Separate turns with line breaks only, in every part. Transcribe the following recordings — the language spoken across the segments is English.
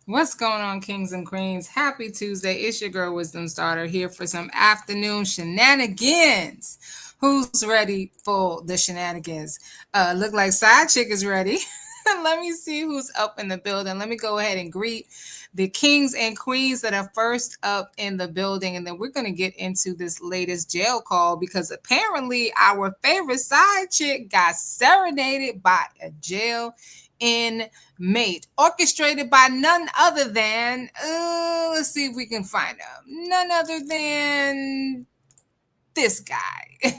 What's going on, kings and queens? Happy Tuesday. It's your girl, Wisdom Starter, here for some afternoon shenanigans. Who's ready for the shenanigans? Look like Side Chick is ready. Let me see who's up in the building. Let me go ahead and greet the kings and queens that are first up in the building. And then we're going to get into this latest jail call because apparently our favorite side chick got serenaded by a jail inmate, orchestrated by none other than, let's see if we can find out, none other than this guy.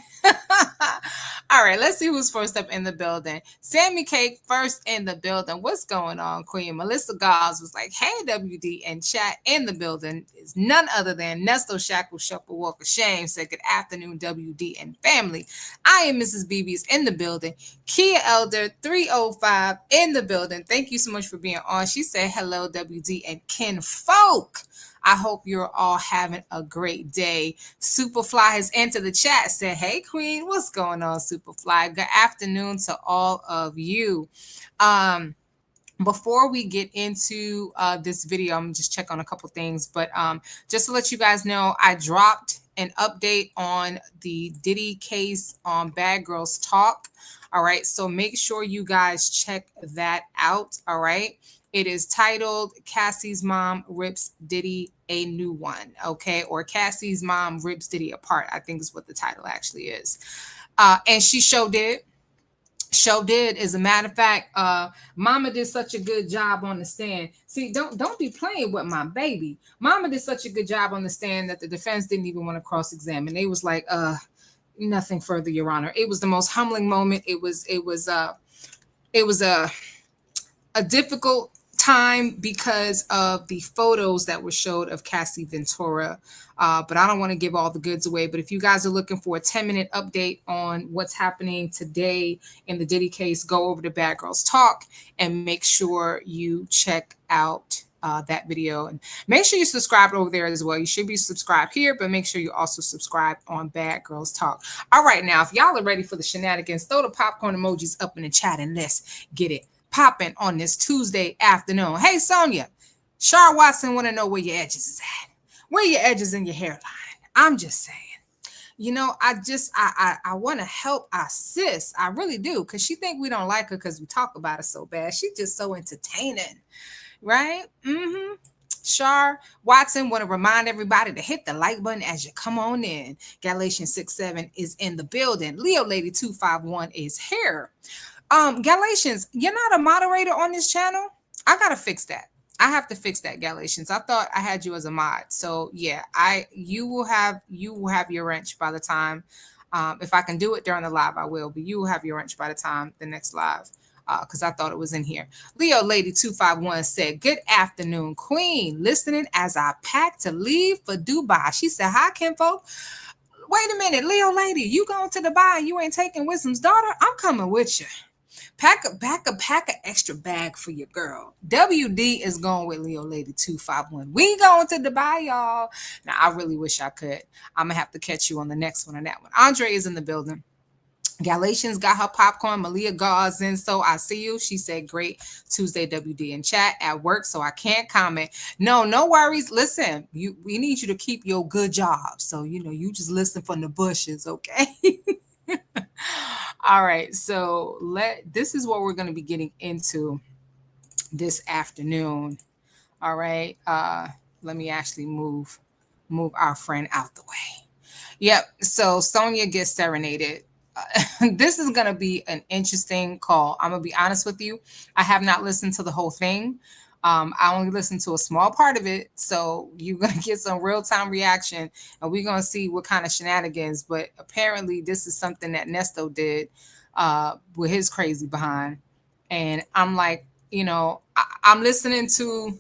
All right, let's see who's first up in the building. Sammy Cake first in the building. What's going on, Queen? Melissa Gauze was like, hey, WD, and chat in the building is none other than Nesto Shackle Shuffle Walk of Shame. Said good afternoon, WD and family. I am Mrs. BB's in the building. Kia Elder 305 in the building. Thank you so much for being on. She said hello, WD and Ken Folk. I hope you're all having a great day. Superfly has entered the chat, said, hey, Queen, what's going on, Superfly? Good afternoon to all of you. Before we get into this video, I'm going to just check on a couple things. But just to let you guys know, I dropped an update on the Diddy case on Bad Girls Talk. All right, so make sure you guys check that out. All right. It is titled Cassie's Mom Rips Diddy a New One, okay? Or Cassie's Mom Rips Diddy Apart, I think is what the title actually is. And she showed it. As a matter of fact, Mama did such a good job on the stand. See, don't be playing with my baby. Mama did such a good job on the stand that the defense didn't even want to cross-examine. They was like, nothing further, Your Honor. It was the most humbling moment. It was a difficult time because of the photos that were showed of Cassie Ventura. But I don't want to give all the goods away. But if you guys are looking for a 10-minute update on what's happening today in the Diddy case, go over to Bad Girls Talk and make sure you check out that video. And make sure you subscribe over there as well. You should be subscribed here, but make sure you also subscribe on Bad Girls Talk. All right, now, if y'all are ready for the shenanigans, throw the popcorn emojis up in the chat and let's get it popping on this Tuesday afternoon. Hey, Sonya, Shar Watson want to know where your edges is at. Where your edges in your hairline? I'm just saying. You know, I want to help our sis. I really do, because she think we don't like her because we talk about her so bad. She's just so entertaining, right? Shar Watson want to remind everybody to hit the like button as you come on in. Galatians 6:7 is in the building. Leo Lady 251 is here. Galatians, you're not a moderator on this channel. I gotta fix that. I have to fix that, Galatians. I thought I had you as a mod. So yeah, you will have your wrench by the time. If I can do it during the live, I will. But you will have your wrench by the time the next live. Because I thought it was in here. Leo Lady 251 said, good afternoon, Queen. Listening as I pack to leave for Dubai. She said, hi, Kinfolk. Wait a minute, Leo Lady, you going to Dubai and you ain't taking Wisdom's daughter? I'm coming with you. Pack an extra bag for your girl. WD is going with Leo Lady 251. We going to Dubai, y'all. Now, I really wish I could. I'm going to have to catch you on the next one on that one. Andre is in the building. Galatians got her popcorn. Malia Gauze in, so I see you. She said, great Tuesday, WD in chat at work, so I can't comment. No worries. Listen, we need you to keep your good job. So, you just listen from the bushes, okay? All right, so this is what we're going to be getting into this afternoon. All right, let me actually move our friend out the way. Yep, so Sonya gets serenaded. This is going to be an interesting call. I'm going to be honest with you. I have not listened to the whole thing. I only listened to a small part of it. So you're going to get some real-time reaction, and we're going to see what kind of shenanigans. But apparently this is something that Nesto did with his crazy behind. And I'm like, I'm listening to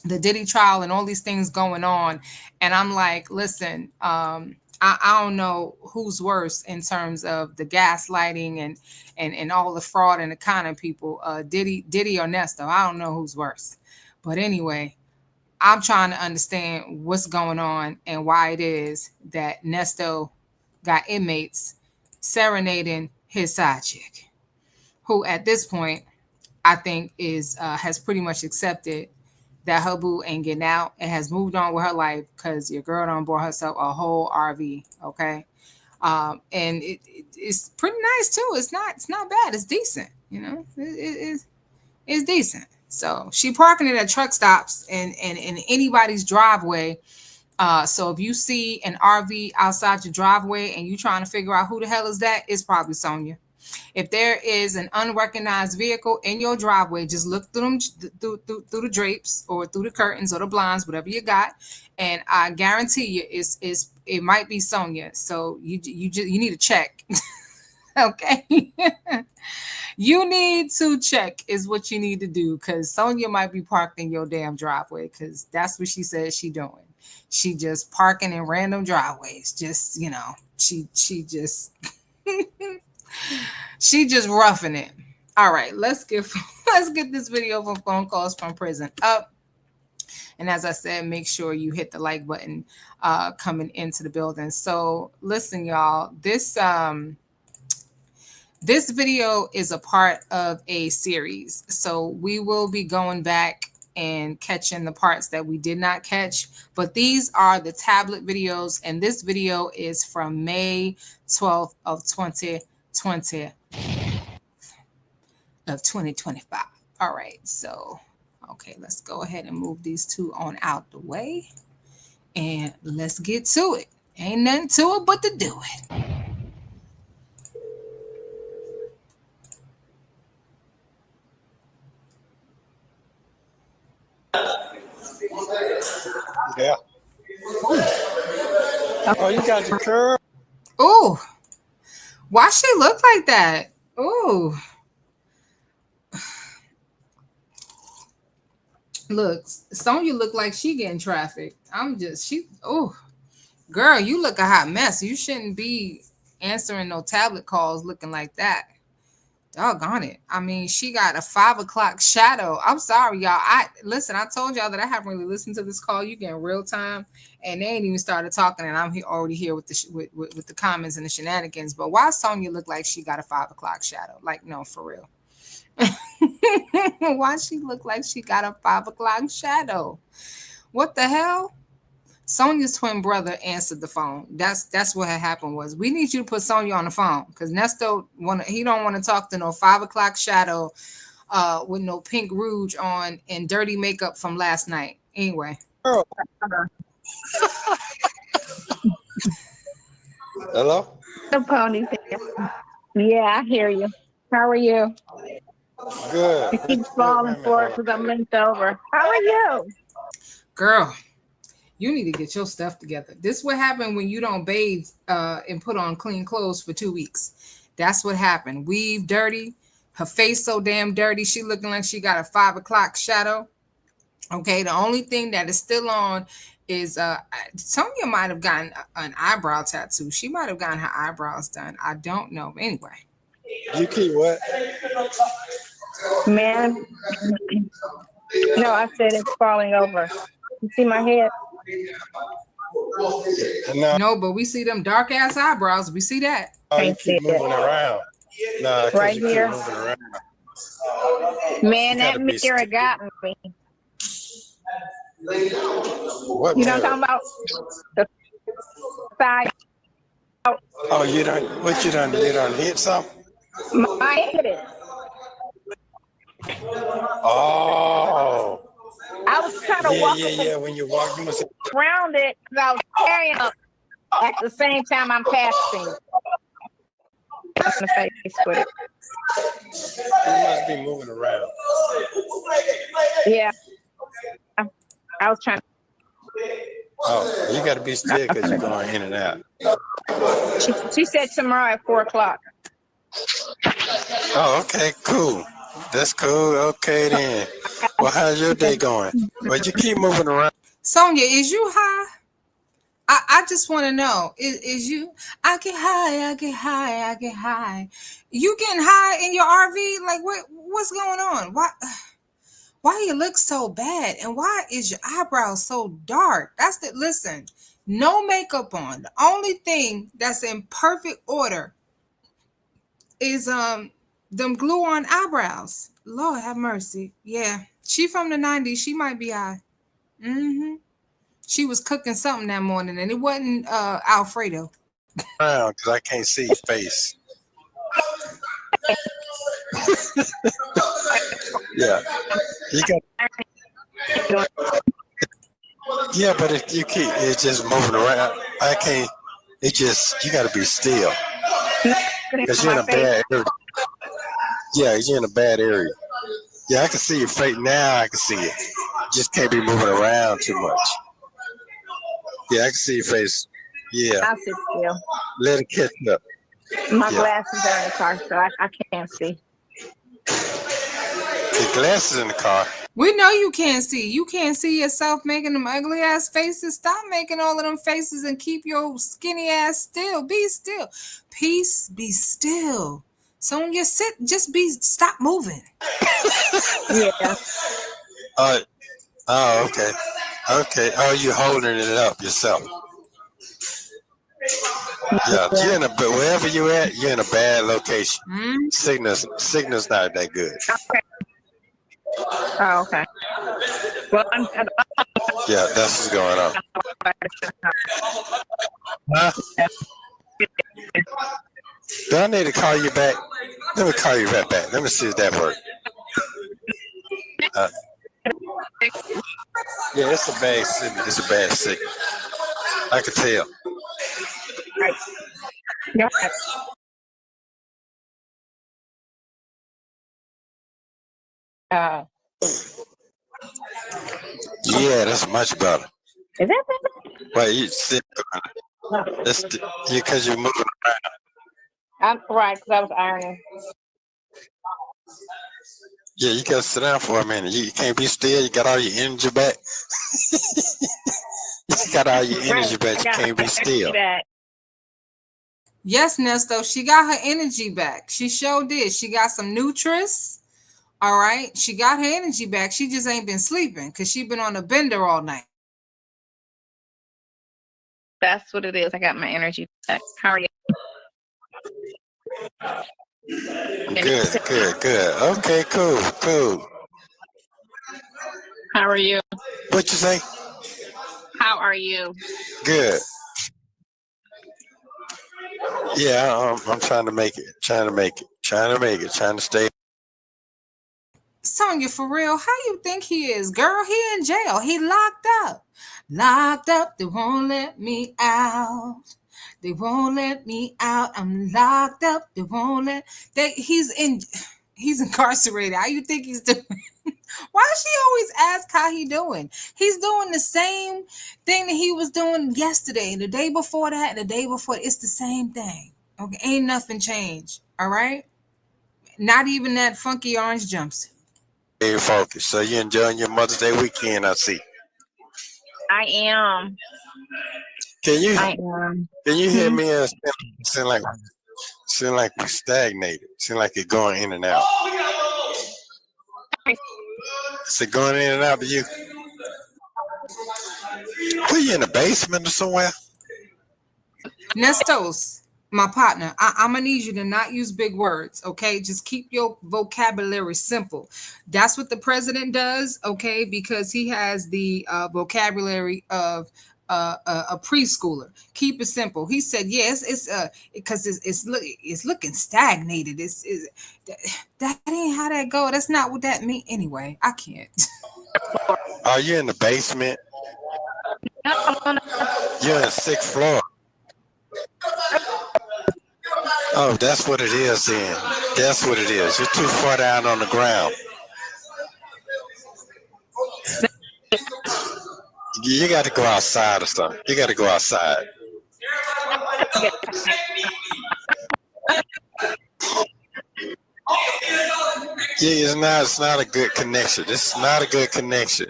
the Diddy trial and all these things going on. And I'm like, listen, I don't know who's worse in terms of the gaslighting and all the fraud and the kind of people, Diddy or Nesto. I don't know who's worse. But anyway, I'm trying to understand what's going on and why it is that Nesto got inmates serenading his side chick, who at this point I think is has pretty much accepted that her boo ain't getting out and has moved on with her life because your girl done bought herself a whole RV. Okay. And it's pretty nice too. It's not bad. It's decent. You know, it's decent. So she parking it at truck stops and in anybody's driveway. So if you see an RV outside your driveway and you trying to figure out who the hell is that, it's probably Sonya. If there is an unrecognized vehicle in your driveway, just look through them through the drapes or through the curtains or the blinds, whatever you got, and I guarantee you, it might be Sonya. So you need to check. Okay. You need to check is what you need to do, because Sonya might be parked in your damn driveway, because that's what she says she doing. She just parking in random driveways. Just, she just she just roughing it. All right, let's get this video from phone calls from prison up. And as I said, make sure you hit the like button coming into the building. So listen, y'all, this video is a part of a series. So we will be going back and catching the parts that we did not catch. But these are the tablet videos. And this video is from May 12th of 2020 of 2025. All right. So, okay, let's go ahead and move these two on out the way. And let's get to it. Ain't nothing to it but to do it.
Yeah. Oh, you got the curve?
Oh, why she look like that? Oh, look, Sonya look like she getting traffic. Oh, girl, you look a hot mess. You shouldn't be answering no tablet calls looking like that. Doggone it. I mean, she got a 5 o'clock shadow. I'm sorry, y'all. I told y'all that I haven't really listened to this call. You get in real time, and they ain't even started talking, and I'm already here with the comments and the shenanigans. But why Sonya look like she got a 5 o'clock shadow? Like, no, for real. Why she look like she got a 5 o'clock shadow? What the hell? Sonya's twin brother answered the phone. That's what had happened. Was we need you to put Sonya on the phone, because Nesto don't want to talk to no 5 o'clock shadow with no pink rouge on and dirty makeup from last night. Anyway.
Hello?
The pony. Yeah, I hear you. How are you?
Good.
I keep falling for it because I'm linked over. How are you?
Girl, you need to get your stuff together. This is what happened when you don't bathe and put on clean clothes for 2 weeks. That's what happened. Weave dirty. Her face so damn dirty. She looking like she got a 5 o'clock shadow. Okay, the only thing that is still on is Sonya might have gotten an eyebrow tattoo. She might have gotten her eyebrows done. I don't know. Anyway.
You keep what?
Man. No, I said it's falling over. You see my head?
No, but we see them dark ass eyebrows. We see that.
Oh, you keep moving around. No,
right
you
here.
Keep moving around.
Man, that mirror got me.
What
you know what I'm talking about? The side.
Oh, you done hit something?
My head.
Oh.
I was trying to walk
When you walk, you must
around it because I was carrying up at the same time I'm passing. That's the face with it.
You must be moving around.
Yeah. I was trying.
Oh, you got to be still because you're going in and out.
She said tomorrow at 4 o'clock.
Oh, okay, cool. That's cool. Okay, then. Well, how's your day going? Well, you keep moving around.
Sonya, is you high? I just want to know, is you? I get high, I get high, I get high. You getting high in your RV? Like what's going on? Why you look so bad? And why is your eyebrows so dark? Listen, no makeup on. The only thing that's in perfect order is them glue on eyebrows. Lord have mercy. Yeah. She from the 90s. She might be high. Mm-hmm. She was cooking something that morning and it wasn't Alfredo.
Because I can't see your face. Yeah. You got. Yeah, but if you keep it's just moving around, I can't. It just you got to be still because you're in a bad area. Yeah, you're in a bad area. Yeah, I can see your face now. I can see it. Just can't be moving around too much. Yeah, I can see your face. Yeah.
I'll sit still.
Let it catch up.
My glasses are in the car, so I can't see.
The glasses in the car.
We know you can't see. You can't see yourself making them ugly ass faces. Stop making all of them faces and keep your skinny ass still. Be still. Peace, be still. So when you sit, stop moving.
Yeah.
Oh, okay. Okay. Oh, you holding it up yourself. Yeah, you're in wherever you're at, you're in a bad location. Signal's not that good.
Okay. Oh, okay. Well,
Yeah, that's what's going on. Huh? Do I need to call you back? Let me call you right back. Let me see if that works. Yeah, it's a bad signal. It's a bad signal. I can tell.
Yeah.
Yeah, that's much better.
Is that better?
Well, you sit. That's because you're moving around.
I'm right, because I was ironing.
Yeah, you gotta sit down for a minute. You can't be still. You got all your energy back. You got all your energy back. You can't be still.
Yes, Nesto, she got her energy back. She sure did. She got some Nutris. All right. She got her energy back. She just ain't been sleeping because she been on a bender all night.
That's what it is. I got my energy back. How are you?
Good. Okay, cool.
How are you?
What you say?
How are you?
Good. Yeah, I'm trying to make it. Trying to stay.
Sonya, for real, how you think he is? Girl, he in jail. He locked up. Locked up. They won't let me out. They won't let me out. I'm locked up. They won't let. He's incarcerated. How you think he's doing? Why does she always ask how he doing? He's doing the same thing that he was doing yesterday, and the day before that, and the day before. It's the same thing. Okay, ain't nothing changed. All right, not even that funky orange jumpsuit.
Stay focused. So you enjoying your Mother's Day weekend? I see.
I am.
Can you hear me? Seem like we stagnated. Seem like it's going in and out. Is it going in and out to you? Were you in the basement or somewhere?
Nestos, my partner, I'm gonna need you to not use big words, okay? Just keep your vocabulary simple. That's what the president does, okay? Because he has the vocabulary of a preschooler. Keep it simple. He said, yes, it's because it's looking stagnated. That ain't how that go. That's not what that mean. Anyway, I can't.
Are you in the basement? You're in the 6th floor. Oh, that's what it is then. That's what it is. You're too far down on the ground. You got to go outside or something. You got to go outside. Yeah, it's not a good connection. This is not a good connection.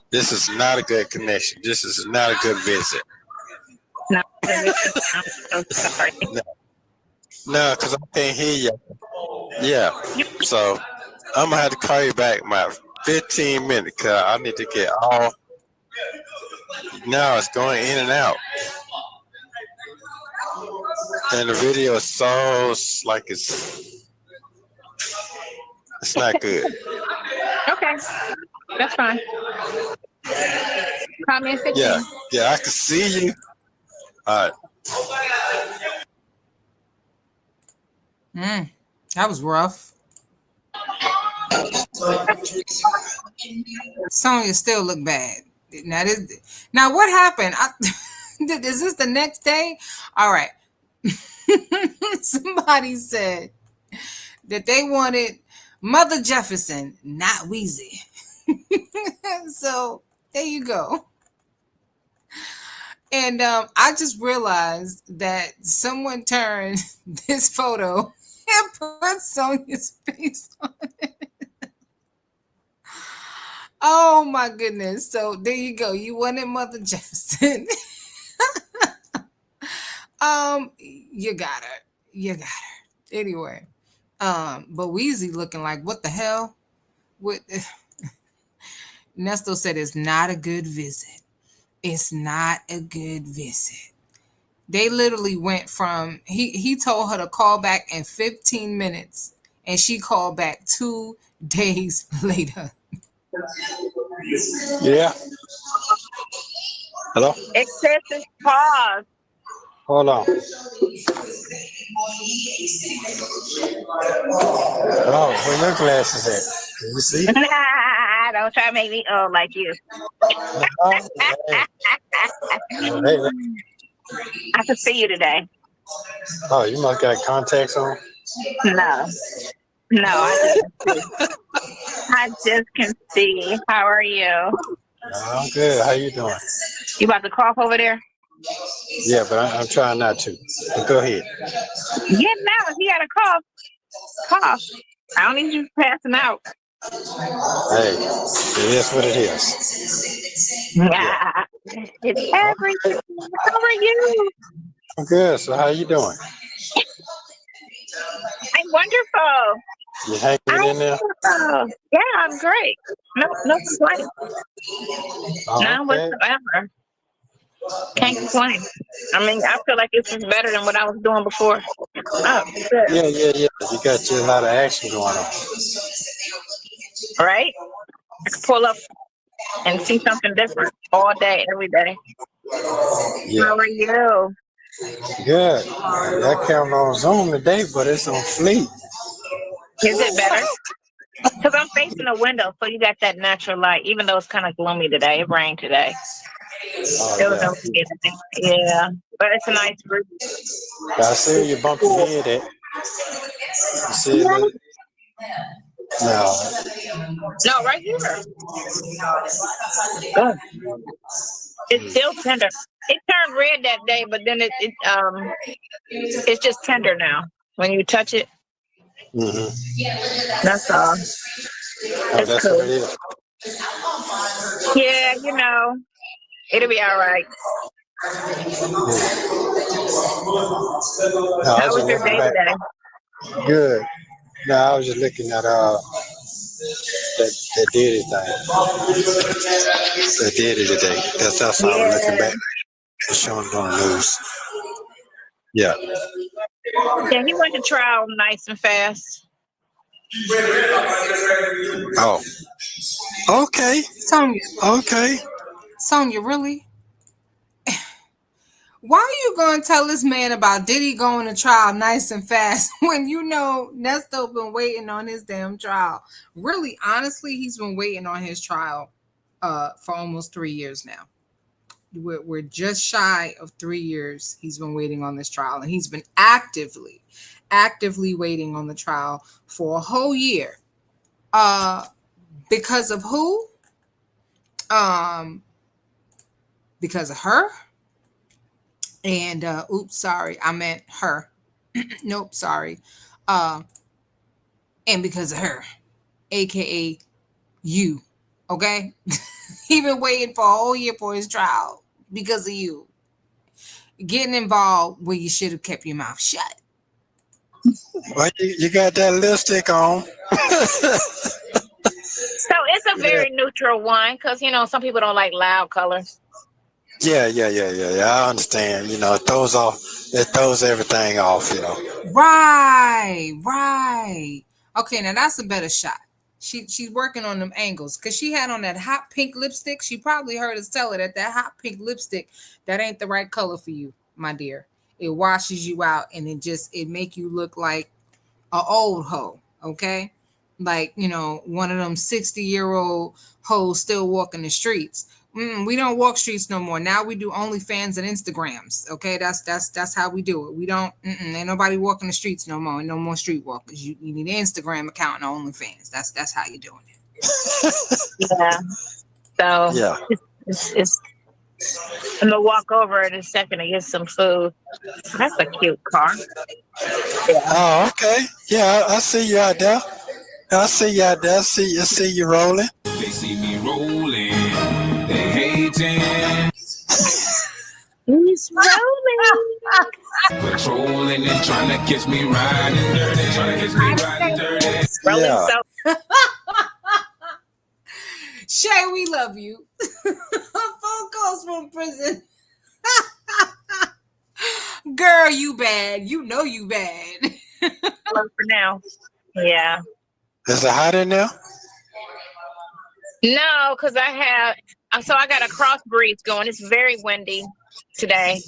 This is not a good connection. This is not a good visit.
No, I'm so sorry.
No, because I can't hear you. Yeah. So I'm gonna have to call you back my 15 minutes because I need to get all. Now it's going in and out, and the video is so like it's not good.
Okay, that's fine. Call me in
Yeah,
15.
yeah, I can see you. All right.
That was rough. Sonya still look bad. Now what happened? Is this the next day? All right. Somebody said that they wanted Mother Jefferson, not Wheezy. So there you go. And I just realized that someone turned this photo and put Sonya's face on it. Oh my goodness. So there you go. You wanted Mother Jefferson. You got her. You got her. Anyway. But Wheezy looking like what the hell? What Nesto said it's not a good visit. It's not a good visit. They literally went from he told her to call back in 15 minutes and she called back 2 days later.
Yeah. Hello.
Excessive pause.
Hold on. Oh, where your glasses at? Can you see?
Don't try to make me old like you.
Oh, hey. Hey,
I can see you today.
oh, you must got contacts on.
No, no, I just can see. How are you?
I'm good. How you doing?
You about to cough over there?
Yeah, but I'm trying not to. But go ahead.
Get now. If you got a cough, cough. I don't need you passing out.
Hey, it is what it is. Yeah.
Yeah. It's everything. How are you?
I'm good. So how you doing?
I'm wonderful.
You hanging in there?
Yeah, I'm great. No complaints.
Oh,
None
okay.
whatsoever. Can't complain. I mean, I feel like this is better than what I was doing before. Oh, good.
Yeah. You got a lot of action going on.
Right? I can pull up and see something different all day, every day.
Yeah.
How are you?
Good. That camera on Zoom today, but it's on Fleet.
Is it better? Because I'm facing a window, so you got that natural light, even though it's kind of gloomy today. It rained today.
Oh,
It was
yeah.
amazing. Yeah. But it's a nice group.
I see you bumped your head at. You see
Yeah.
it? No.
No, right here. Good. It's still tender. It turned red that day, but then it's just tender now. When you touch it,
Mm-hmm.
that's all.
Oh,
It's
that's what
cool.
it is.
Yeah, it'll be all right.
No, I
How
was
was
just
your
looking
day
back.
today?
Good. No, I was just looking at that did it thing. That did it today. That's how I'm looking
Yeah.
back. It's showing it on the news. Yeah.
Yeah, he went to trial nice and fast.
Oh. Okay.
Sonya,
Okay.
Sonya, really? Why are you gonna tell this man about Diddy going to trial nice and fast when you know Nesto been waiting on his damn trial? Really, honestly, he's been waiting on his trial for almost 3 years now. We're just shy of 3 years. He's been waiting on this trial, and he's been actively waiting on the trial for a whole year. Because of who? Um, because of her. And oops, sorry, I meant her. Nope, sorry. Uh, and because of her, aka you. Okay? He been waiting for a whole year for his trial because of you. Getting involved where you should have kept your mouth shut.
Well, you got that lipstick on.
So it's a
Yeah.
very neutral one because, some people don't like loud colors.
Yeah. I understand. It throws everything off.
Right. Okay, now that's a better shot. She's working on them angles because she had on that hot pink lipstick. She probably heard us tell her that hot pink lipstick that ain't the right color for you, my dear. It washes you out and it make you look like a old hoe. Okay, like one of them 60-year-old hoes still walking the streets. We don't walk streets no more. Now we do OnlyFans and Instagrams. Okay, that's how we do it. We don't. Ain't nobody walking the streets no more. No more street walkers. You need an Instagram account and OnlyFans. That's how you're doing it.
Yeah. So
Yeah.
it's I'm gonna walk over in a second to get some food. That's a cute car. Yeah.
Oh, okay. Yeah, I see you out there. I see you out there. I see you rolling.
They see me rolling. They hating.
He's rolling.
Patrolling and trying to catch me riding dirty. Trying to catch me riding dirty.
Rolling
Yeah.
so
Shay, we love you. Phone calls from prison. Girl, you bad. You know you bad.
for now. Yeah.
Is it hot in there?
No, because I got a crossbreeds going. It's very windy today.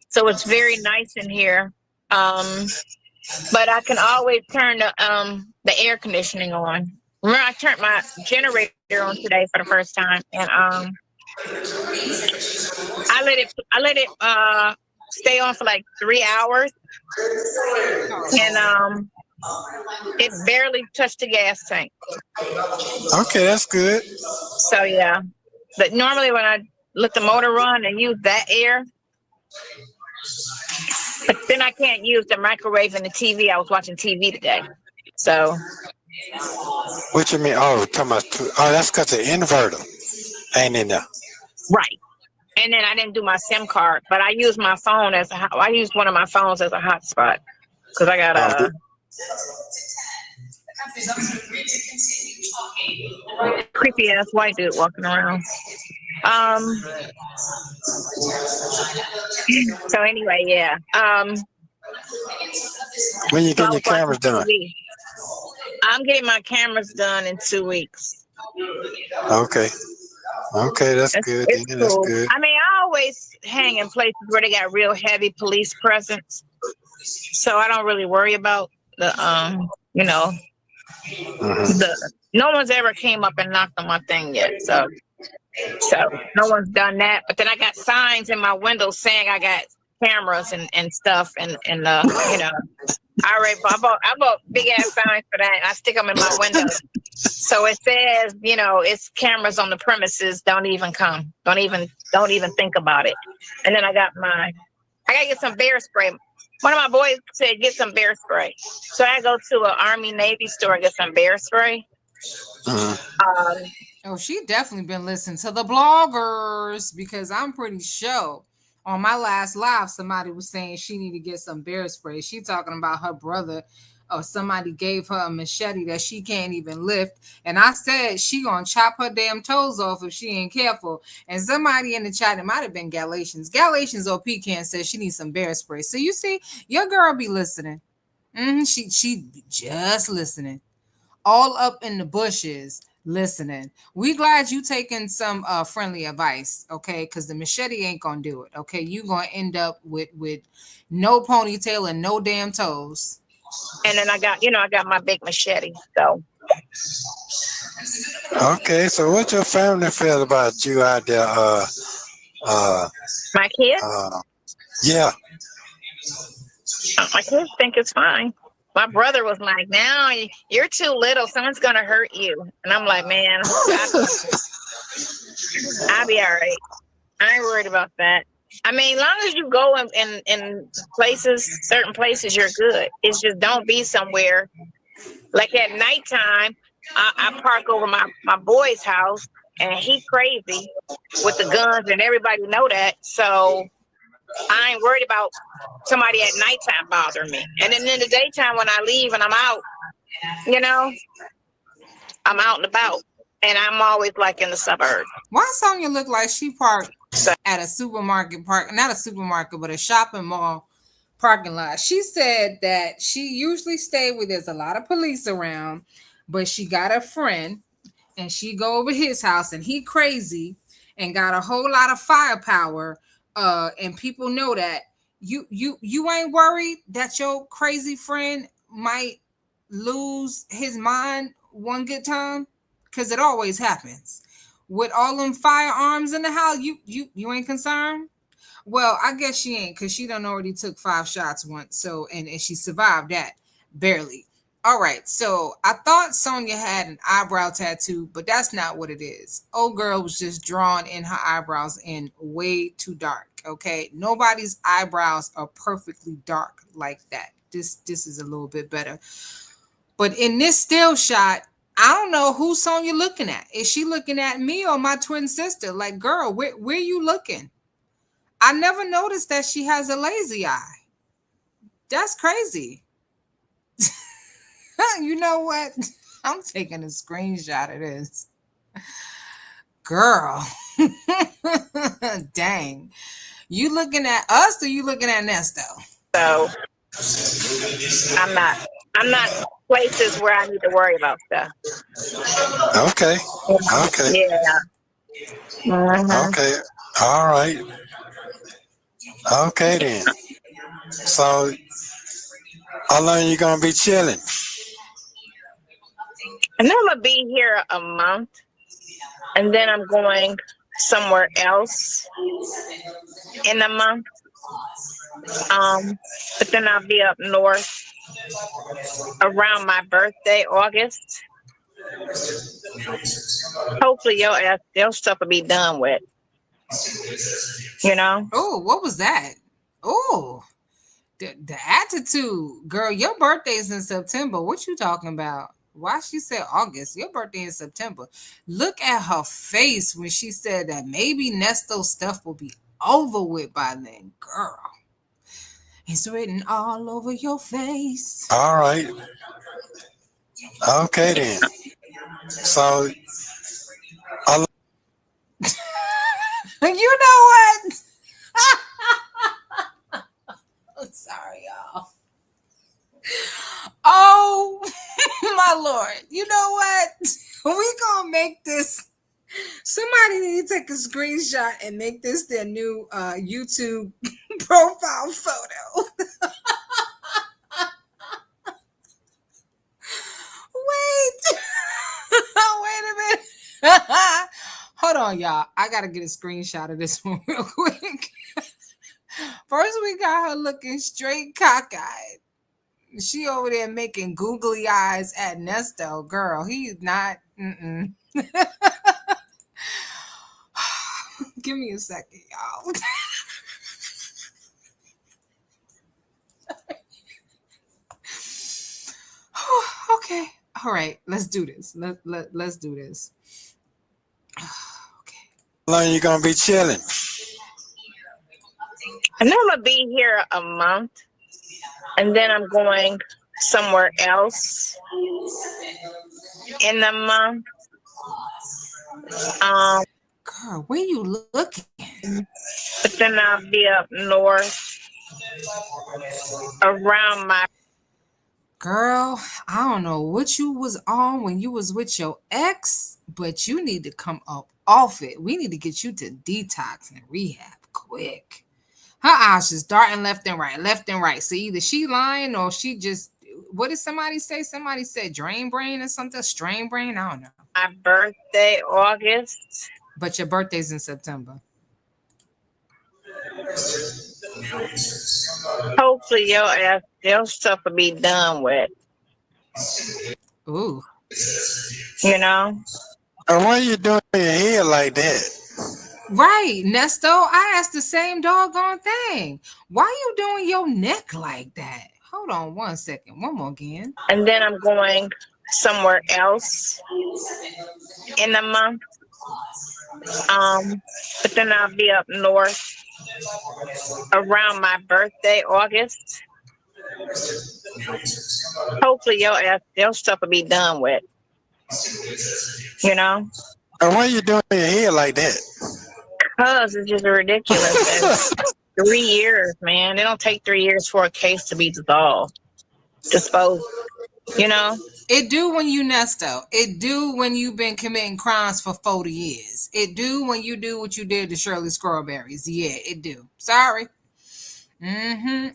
So it's very nice in here. But I can always turn the air conditioning on. Remember, I turned my generator on today for the first time, and I let it stay on for like 3 hours, and it barely touched the gas tank.
Okay, that's good.
So yeah, but normally when I let the motor run and use that air, but then I can't use the microwave and the TV. I was watching TV today, so.
What you mean? Oh, that's because the inverter ain't in there.
Right. And then I didn't do my SIM card, but I used my phone I used one of my phones as a hotspot because I got a creepy ass white dude walking around. So anyway, yeah.
When you getting your cameras done?
I'm getting my cameras done in 2 weeks.
Okay, that's good.
It's
Then.
cool.
That's good.
I mean, I always hang in places where they got real heavy police presence, so I don't really worry about the no one's ever came up and knocked on my thing yet, so no one's done that. But then I got signs in my window saying I got cameras and stuff, and I bought big ass signs for that, and I stick them in my window. So it says, it's cameras on the premises. Don't even come. Don't even think about it. And then I gotta get some bear spray. One of my boys said, get some bear spray. So I go to an Army Navy store and get some bear spray.
Oh, she definitely been listening to the bloggers because I'm pretty sure on my last live somebody was saying she need to get some bear spray. She talking about her brother or somebody gave her a machete that she can't even lift. And I said she gonna chop her damn toes off if she ain't careful. And somebody in the chat, it might have been Galatians or Pecan says she needs some bear spray. So you see, your girl be listening. She just listening. All up in the bushes listening. We glad you taking some friendly advice, okay? Because the machete ain't gonna do it, okay? You gonna end up with no ponytail and no damn toes.
And then I got my big machete. So
Okay, so what your family feel about you out there?
My kids?
Yeah.
My kids think it's fine. My brother was like, "No, you're too little. Someone's gonna hurt you." And I'm like, "Man, I'll be all right. I ain't worried about that. I mean, as long as you go in places, certain places, you're good. It's just don't be somewhere Like at nighttime, I park over my boy's house, and he crazy with the guns, and everybody know that. So I ain't worried about somebody at nighttime bothering me. And then in the daytime when I leave and I'm out, you know, I'm out and about. And I'm always like in the suburbs.
Why Sonya look like she parked at a supermarket not a supermarket, but a shopping mall parking lot? She said that she usually stay where there's a lot of police around, but she got a friend and she go over his house and he crazy and got a whole lot of firepower. And people know that you ain't worried that your crazy friend might lose his mind one good time, because it always happens with all them firearms in the house. You ain't concerned. Well, I guess she ain't, because she done already took 5 shots once. So and she survived that barely. All right, so I thought Sonya had an eyebrow tattoo, but that's not what it is. Old girl was just drawn in her eyebrows in way too dark. Okay, nobody's eyebrows are perfectly dark like that. This is a little bit better. But in this still shot, I don't know who Sonya looking at. Is she looking at me or my twin sister? Like, girl, where you looking? I never noticed that she has a lazy eye. That's crazy. You know what? I'm taking a screenshot of this. Girl. Dang. You looking at us or you looking at Nesto?
So I'm not places where I need to worry about stuff.
Okay. Okay.
Yeah.
Okay. All right. Okay then. So how long you gonna be chilling?
And then I'm gonna be here a month, and then I'm going somewhere else in a month. But then I'll be up north around my birthday, August. Hopefully your stuff will be done with. You know?
Oh, what was that? Oh, the attitude. Girl, your birthday is in September. What you talking about? Why she said August? Your birthday in September. Look at her face when she said that maybe Nesto stuff will be over with by then. Girl, it's written all over your face.
All right. Okay then. So
you know what? I'm sorry, y'all. Oh my Lord. You know what? We gonna make this. Somebody need to take a screenshot and make this their new YouTube profile photo. Wait. Wait a minute. Hold on, y'all. I gotta get a screenshot of this one real quick. First, we got her looking straight cockeyed. She over there making googly eyes at Nesto. Girl, he's not. Give me a second, y'all. Okay. All right. Let's do this. Let's do this. Okay.
how long you gonna be chilling?
And then I'm gonna be here a month, and then I'm going somewhere else in the month.
Girl, where you looking?
But then I'll be up north around my.
Girl, I don't know what you was on when you was with your ex, but you need to come up off it. We need to get you to detox and rehab quick. Her eyes just darting left and right. So either she lying or she just, what did somebody say? Somebody said drain brain or something, strain brain. I don't know.
My birthday, August.
But your birthday's in September.
Hopefully your stuff will be done with.
Ooh.
You know?
And why you doing your hair like that?
Right, Nesto. I asked the same doggone thing. Why you doing your neck like that? Hold on 1 second. One more again.
And then I'm going somewhere else in the month. But then I'll be up north around my birthday, August. Hopefully your stuff will be done with. You know?
And why you doing your hair like that?
Because it's just ridiculous. 3 years, man. It don't take 3 years for a case to be disposed. You know?
It do when you Nesto. It do when you've been committing crimes for 40 years. It do when you do what you did to Shirley Strawberries. Yeah, it do. Sorry.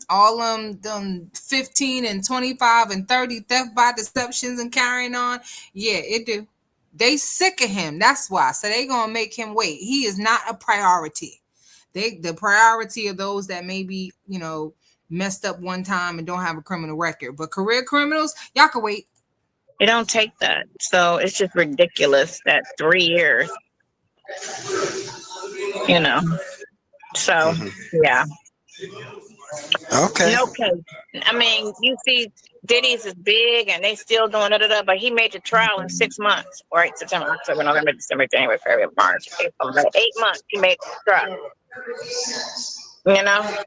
All them 15 and 25 and 30 theft by deceptions and carrying on. Yeah, it do. They sick of him. That's why. So they gonna make him wait. He is not a priority. The priority of those that maybe, messed up one time and don't have a criminal record. But career criminals, y'all can wait.
It don't take that. So it's just ridiculous that 3 years. You know. So yeah.
Okay.
No case. I mean, you see, Diddy's is big, and they still doing but he made the trial in 6 months. Right, September, October, November, December, January, February, March, April, May. 8 months he made the trial. You know,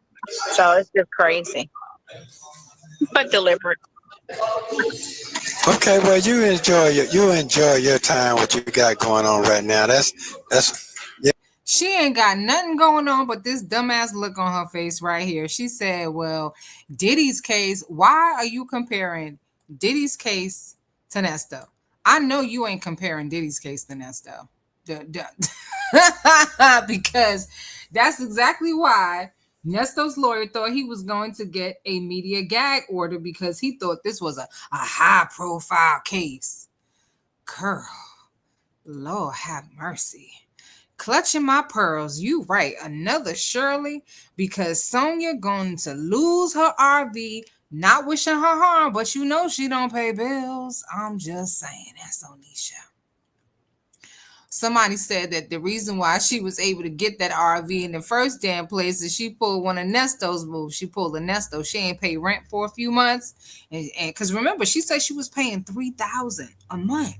so it's just crazy, but deliberate.
Okay, well, you enjoy your time. What you got going on right now? That's yeah.
She ain't got nothing going on but this dumbass look on her face right here. She said, well, Diddy's case, why are you comparing Diddy's case to Nesto? I know you ain't comparing Diddy's case to Nesto. Because that's exactly why Nesto's lawyer thought he was going to get a media gag order because he thought this was a high-profile case. Girl, Lord have mercy. Clutching my pearls, you right, another Shirley, because Sonya going to lose her RV, not wishing her harm, but you know she don't pay bills. I'm just saying, that's Onisha. Somebody said that the reason why she was able to get that RV in the first damn place is she pulled one of Nesto's moves. She pulled a Nesto. She ain't paid rent for a few months, and because remember, she said she was paying $3,000 a month.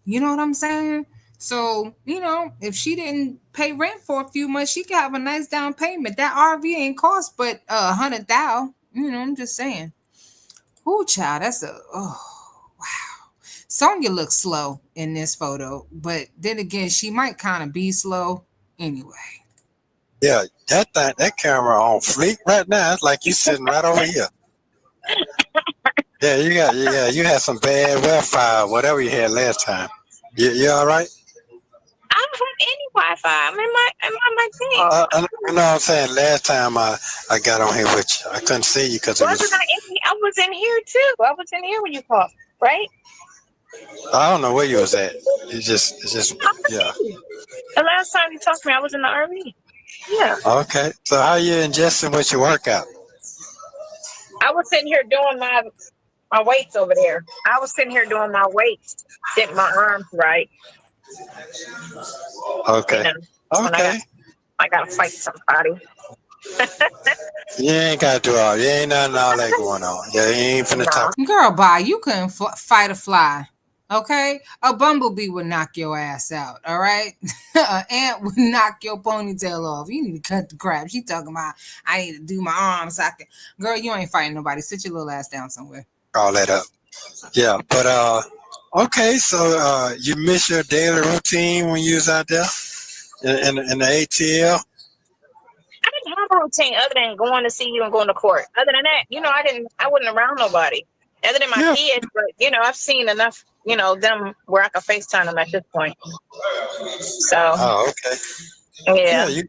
You know what I'm saying? So, if she didn't pay rent for a few months, she could have a nice down payment. That RV ain't cost but $100,000. I'm just saying. Ooh, child, that's wow. Sonya looks slow in this photo, but then again, she might kind of be slow anyway.
Yeah, that camera on fleek right now. It's like you sitting right over here. Yeah, you had some bad Wi-Fi, whatever you had last time. You all right?
I don't have any Wi-Fi. I'm in my thing.
You know what I'm saying? Last time I got on here with you, I couldn't see you because it was.
I was in here too. I was in here when you called, right?
I don't know where you was at. It's just yeah.
The last time you talked to me, I was in the RV. Yeah.
Okay. So how you ingesting with your workout?
I was sitting here doing my weights over there. I was sitting here doing my weights, getting my arms right.
Okay. Okay.
I gotta fight somebody.
You ain't gotta do all. You ain't nothing all that going on. Yeah, you ain't finna talk.
Girl, bye. You couldn't fight a fly. Okay, a bumblebee would knock your ass out. All right, an ant would knock your ponytail off. You need to cut the crap. She talking about I need to do my arms. So I can. Girl, you ain't fighting nobody. Sit your little ass down somewhere.
All that up. Yeah, but okay. So you miss your daily routine when you was out there in the ATL.
I didn't have a routine other than going to see you and going to court. Other than that, I wasn't around nobody other than my kids. But I've seen enough. Them where I can FaceTime them at this point. So.
Oh, okay.
Yeah.
You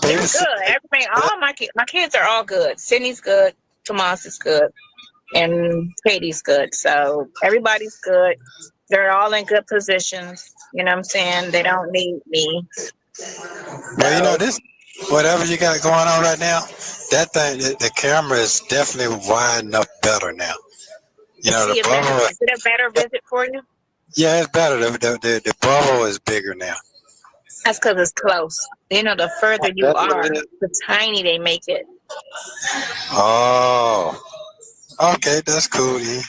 they're good. Everything. All my kids are all good. Sydney's good. Tomas is good, and Katie's good. So everybody's good. They're all in good positions. You know what I'm saying? They don't need me.
Well, this whatever you got going on right now, that thing, the camera is definitely widening up better now.
Is it a better visit for you?
Yeah, it's better. The bubble is bigger now.
That's because it's close. The further you are, the tiny they make it.
Oh. Okay, that's cool. Yeah.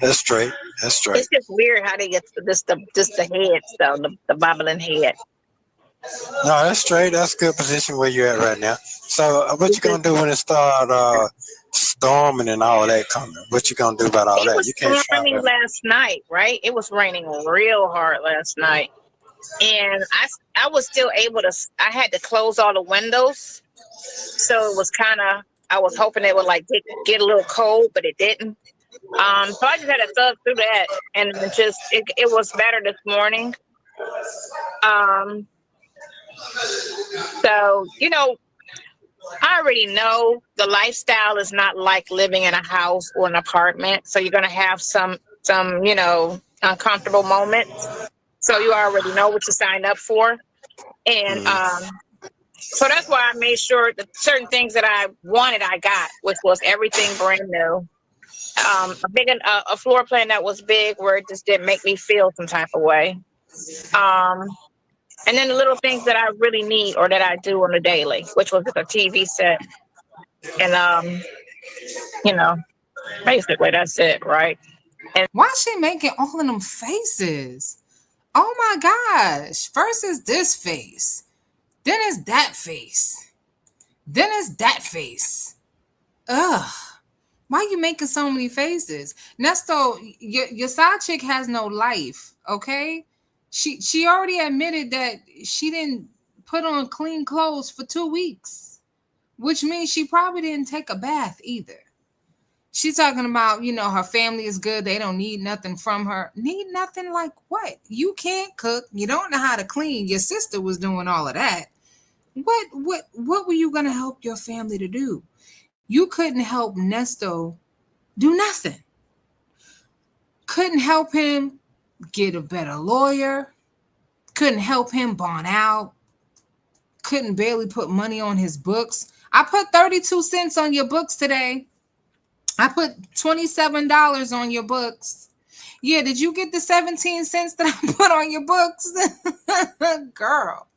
That's straight. That's straight.
It's just weird how they get the heads though, the bobbling head.
No, that's straight. That's a good position where you're at right now. So, what you gonna do when it start storming and all that coming? What you gonna do about all
It
that?
was
You can't
storming
travel.
last night, right? It was raining real hard last night, and I was still able to. I had to close all the windows, so it was kind of. I was hoping it would like get a little cold, but it didn't. So I just had to thug through that, and it was better this morning. Um, so I already know the lifestyle is not like living in a house or an apartment. So you're gonna have some uncomfortable moments. So you already know what you signed up for, and
Mm.
so that's why I made sure that certain things that I wanted I got, which was everything brand new. A floor plan that was big where it just didn't make me feel some type of way. Um, and then the little things that I really need or that I do on a daily, which was a TV set, and you know, basically that's it, right? And
Why is she making all of them faces? Oh my gosh. First is this face. Then is that face. Then is that face. Ugh. Why you making so many faces? Nesto, your side chick has no life, okay? She already admitted that she didn't put on clean clothes for 2 weeks, which means she probably didn't take a bath either. She's talking about, her family is good. They don't need nothing from her. Need nothing like what? You can't cook. You don't know how to clean. Your sister was doing all of that. What were you gonna help your family to do? You couldn't help Nesto do nothing. Couldn't help him get a better lawyer. Couldn't help him bond out. Couldn't barely put money on his books. I put 32 cents on your books today. I put $27 on your books. Yeah, did you get the 17 cents that I put on your books? Girl.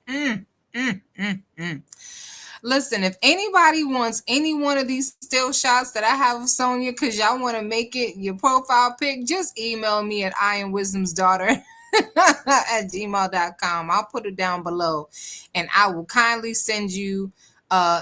Listen, if anybody wants any one of these still shots that I have of Sonya, because y'all want to make it your profile pic, just email me at iamwisdomsdaughter at gmail.com. I'll put it down below, and I will kindly send you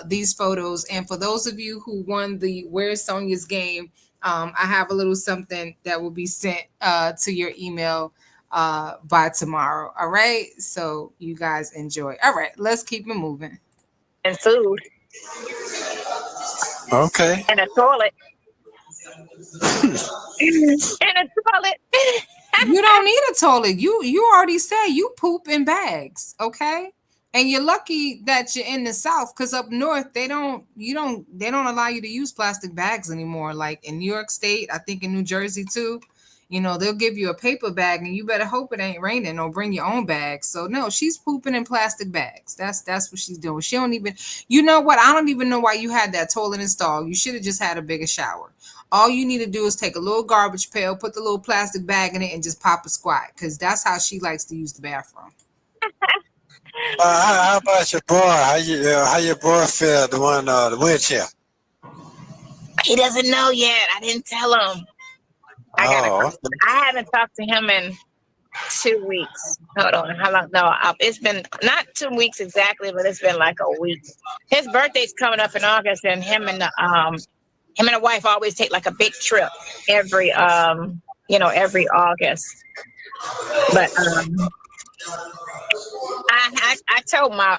these photos. And for those of you who won the Where's Sonya's game, I have a little something that will be sent to your email by tomorrow. All right, so you guys enjoy. All right, let's keep it moving.
and food
Okay.
and a toilet and a toilet.
You don't need a toilet. You already said you poop in bags, okay? And you're lucky that you're in the South, because up north they don't allow you to use plastic bags anymore. Like in New York State, I think in New Jersey too. They'll give you a paper bag, and you better hope it ain't raining, or bring your own bag. So no, she's pooping in plastic bags. That's what she's doing. She don't even, you know what? I don't even know why you had that toilet installed. You should have just had a bigger shower. All you need to do is take a little garbage pail, put the little plastic bag in it, and just pop a squat, because that's how she likes to use the bathroom.
How about your boy? How your boy feel? The one the wheelchair.
He doesn't know yet. I didn't tell him.
Oh,
I haven't talked to him in 2 weeks. Hold on, how long? No, it's been not 2 weeks exactly, but it's been like a week. His birthday's coming up in August, and him and the wife always take like a big trip every every August. But I told my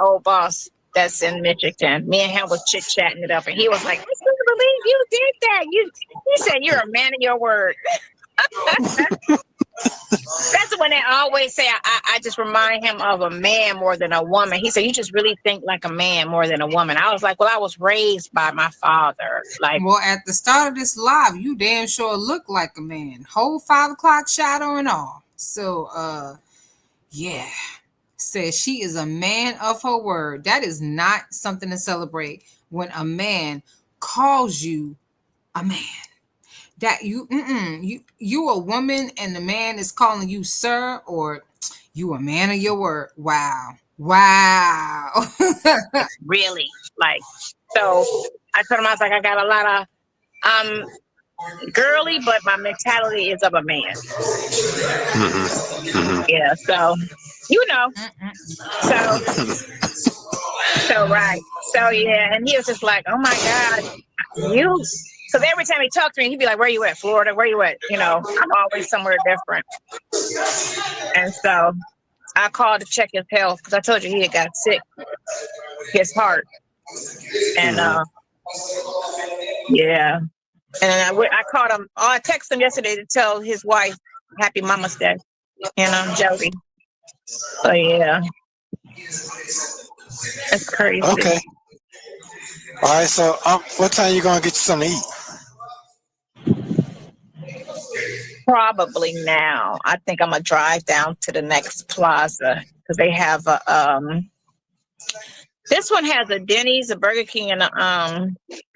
old boss that's in Michigan, me and him was chit chatting it up, and he was like, "I can't believe you did that. He said you're a man of your word." That's when they always say I just remind him of a man more than a woman. He said, "You just really think like a man more than a woman." I was like, "Well, I was raised by my father." Like,
Well, at the start of this live, you damn sure look like a man. Whole 5 o'clock shadow and all. So, yeah. Says she is a man of her word. That is not something to celebrate when a man calls you a man. That you a woman and the man is calling you sir, or you a man of your word. Wow.
really? Like, so I told him, I was like, I got a lot of I'm girly, but my mentality is of a man. Yeah, so you know, so right, so yeah, and he was just like, "Oh my God, you." Because every time he talked to me, he'd be like, "Where you at, Florida? Where you at?" You know, I'm always somewhere different, and so I called to check his health because I told you he had got sick, his heart, and yeah. And I called him. Oh, I texted him yesterday to tell his wife Happy Mama's Day. Jody. So yeah, that's crazy.
Okay. All right. So, what time you gonna get you something to eat?
Probably now. I think I'm gonna drive down to the next plaza because they have a This one has a Denny's, a Burger King, and a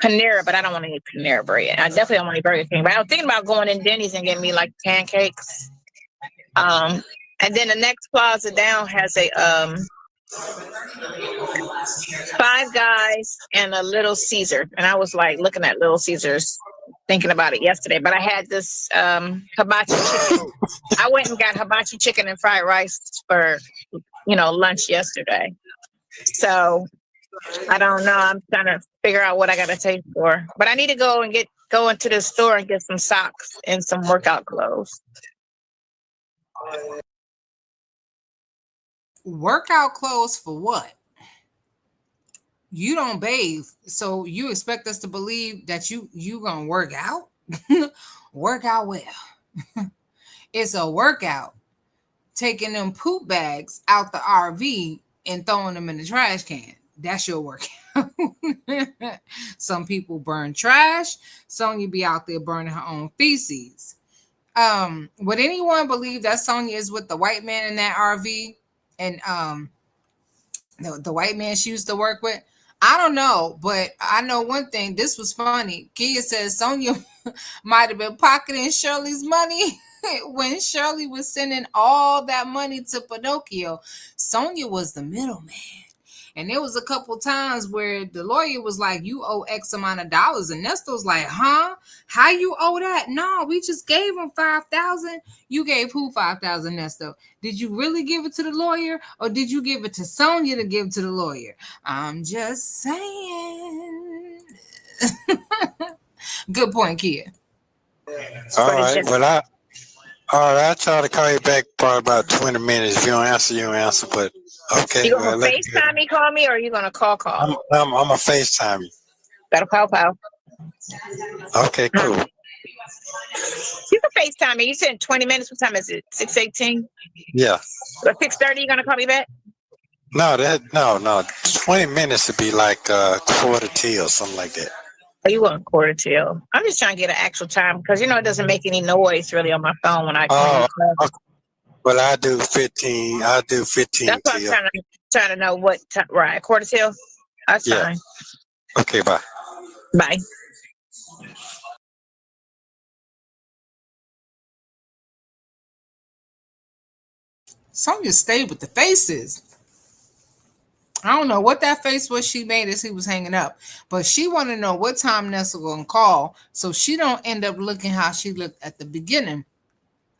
Panera, but I don't want to eat Panera bread. I definitely don't want to eat Burger King. But I was thinking about going in Denny's and getting me like pancakes. And then the next plaza down has a Five Guys and a Little Caesar. And I was like looking at Little Caesars, thinking about it yesterday. But I had this hibachi chicken. I went and got hibachi chicken and fried rice for lunch yesterday. So I don't know. I'm trying to figure out what I got to take for. But I need to go into the store and get some socks and some workout clothes.
Workout clothes for what? You don't bathe, so you expect us to believe that you gonna work out? Work out well. It's a workout. Taking them poop bags out the RV and throwing them in the trash can. That's your workout. Some people burn trash. Sonya be out there burning her own feces. Would anyone believe that Sonya is with the white man in that RV? And the white man she used to work with? I don't know, but I know one thing. This was funny. Kia says Sonya might have been pocketing Shirley's money when Shirley was sending all that money to Pinocchio. Sonya was the middleman. And there was a couple times where the lawyer was like, you owe X amount of dollars. And Nesto's like, huh? How you owe that? No, we just gave him $5,000. You gave who $5,000, Nesto? Did you really give it to the lawyer? Or did you give it to Sonya to give to the lawyer? I'm just saying. Good point, Kia.
All right. Well, I'll try to call you back probably about 20 minutes. If you don't answer, you don't answer. But okay.
You gonna FaceTime me, call me, or are you gonna call?
I'm a FaceTime you.
Got a pow.
Okay, cool.
You can FaceTime me. You said 20 minutes. What time is it? 6:18?
Yeah.
So 6:30, you gonna call me back?
No. 20 minutes would be like quarter till, something like that.
Oh, you want quarter till? I'm just trying to get an actual time because it doesn't make any noise really on my phone when I call.
Okay. Well, I do 15. I'll do 15
That's what
till.
I'm trying to know what time. Right, quarter till. That's fine.
Okay, bye.
Bye.
Sonya stayed with the faces. I don't know what that face was she made as he was hanging up, but she wanted to know what time Nesto gonna call so she don't end up looking how she looked at the beginning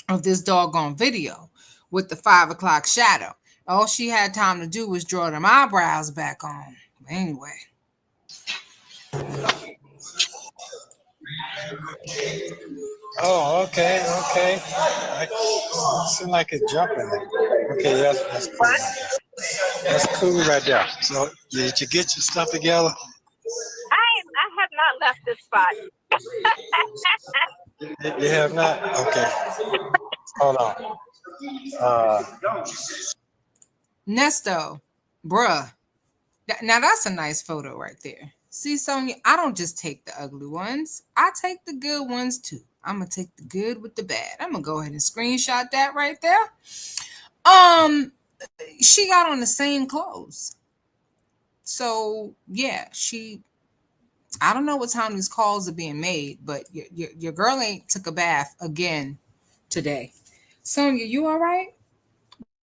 of this doggone video with the 5 o'clock shadow. All she had time to do was draw them eyebrows back on. Anyway.
Oh, okay. I seem like it's jumping. Okay, that's cool. That's cool right there. So, did you get your stuff together?
I have not left this spot.
You have not? Okay. Hold on.
Nesto, bruh. Now that's a nice photo right there. See, Sonya, I don't just take the ugly ones. I take the good ones too. I'm gonna take the good with the bad. I'm gonna go ahead and screenshot that right there. She got on the same clothes. So yeah, I don't know what time these calls are being made, but your girl ain't took a bath again today. Sonya, you all right?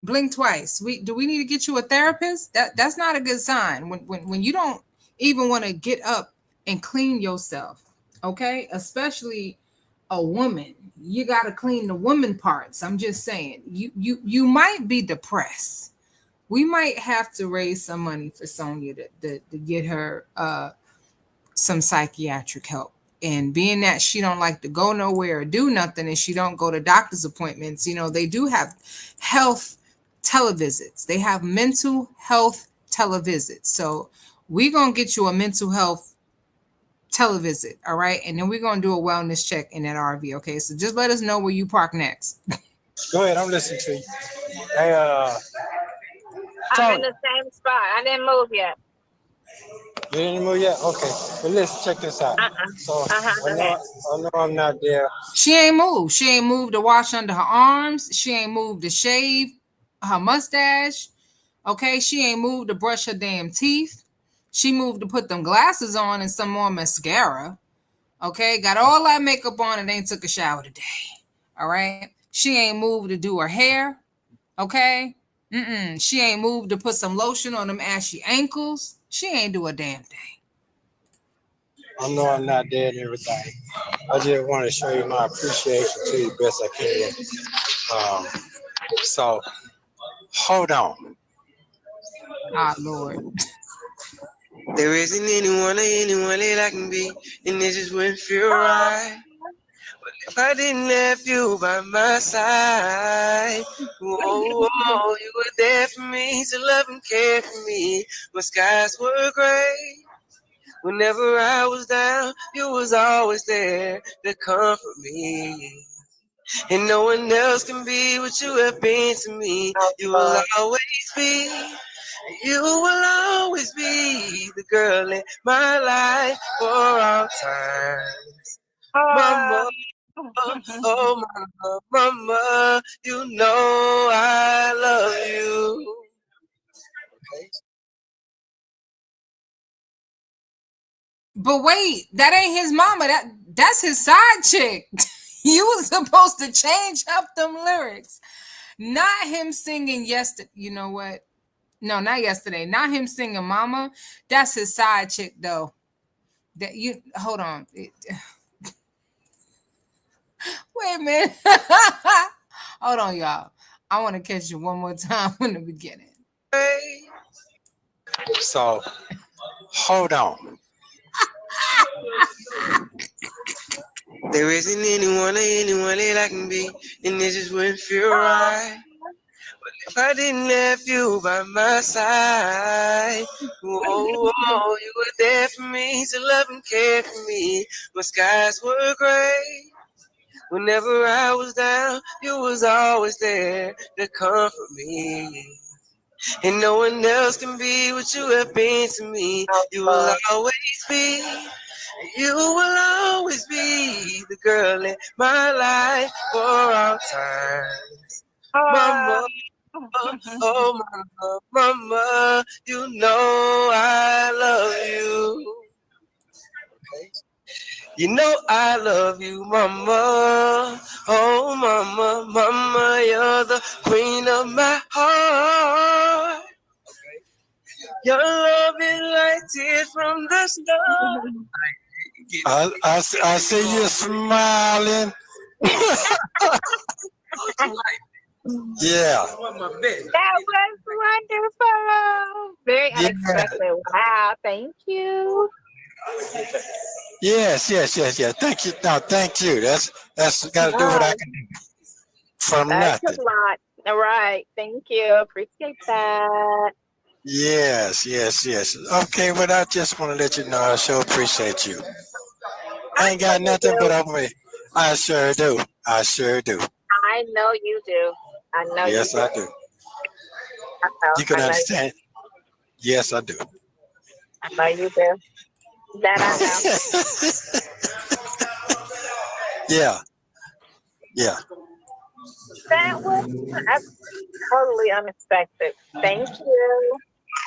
Blink twice. Do we need to get you a therapist? That's not a good sign. When you don't even want to get up and clean yourself. Okay, especially a woman. You got to clean the woman parts. I'm just saying. You might be depressed. We might have to raise some money for Sonya to get her some psychiatric help. And being that she don't like to go nowhere or do nothing, and she don't go to doctor's appointments, they do have health televisits. They have mental health televisits. So we're gonna get you a mental health televisit, all right? And then we're gonna do a wellness check in that RV, okay? So just let us know where you park next.
Go ahead, I'm listening to you. Hey,
I'm in
Tony,
the same spot. I didn't move yet.
you didn't move yet? Okay. Well, listen, check this out. So
Go ahead.
I know I'm not there.
She ain't moved. She ain't moved to wash under her arms. She ain't moved to shave her mustache. Okay, she ain't moved to brush her damn teeth. She moved to put them glasses on and some more mascara. Okay, got all that makeup on and ain't took a shower today. All right, she ain't moved to do her hair. Okay, she ain't moved to put some lotion on them ashy ankles. She ain't do a damn thing.
I know I'm not there and everything. I just want to show you my appreciation to you best I can. So hold on.
Ah, Lord.
There isn't anyone that I can be, and this just wouldn't feel right. If I didn't have you by my side, oh, you were there for me to love and care for me. When skies were gray, whenever I was down, you was always there to comfort me. And no one else can be what you have been to me. You will always be. You will always be the girl in my life for all time. Mama, oh mama, you know I love you. Okay.
But wait, that ain't his mama. That's his side chick. You was supposed to change up them lyrics. Not him singing yesterday. You know what? No, not yesterday. Not him singing mama. That's his side chick though. That you hold on. Wait a minute. Hold on, y'all. I want to catch you one more time in the beginning.
So hold on. There isn't anyone that I can be, and this just wouldn't feel right. If I didn't have you by my side, oh, you were there for me to love and care for me. When skies were gray, whenever I was down, you was always there to comfort me. And no one else can be what you have been to me. You will always be. You will always be the girl in my life for all time. Mama, oh mama, you know I love you. Okay. You know I love you, mama. Oh mama, you're the queen of my heart. Your love is like tears from the stars. I see you smiling. Yeah.
That was wonderful. Very
Yeah.
unexpected. Wow. Thank you.
Yes. Thank you. No, thank you. That's got to do what I
Oh,
can do from
that took
nothing.
a lot. All right. Thank you. Appreciate that.
Yes. Okay, but I just want to let you know I sure appreciate you. I
I
ain't
know
got
you
nothing but
do.
over me. I sure do. I sure do.
I know you do. I know you
Yes,
do.
I do.
I know.
You can
I know.
understand. Yes, I do.
I know you do. That I know.
Yeah. Yeah.
That was totally unexpected. Thank you.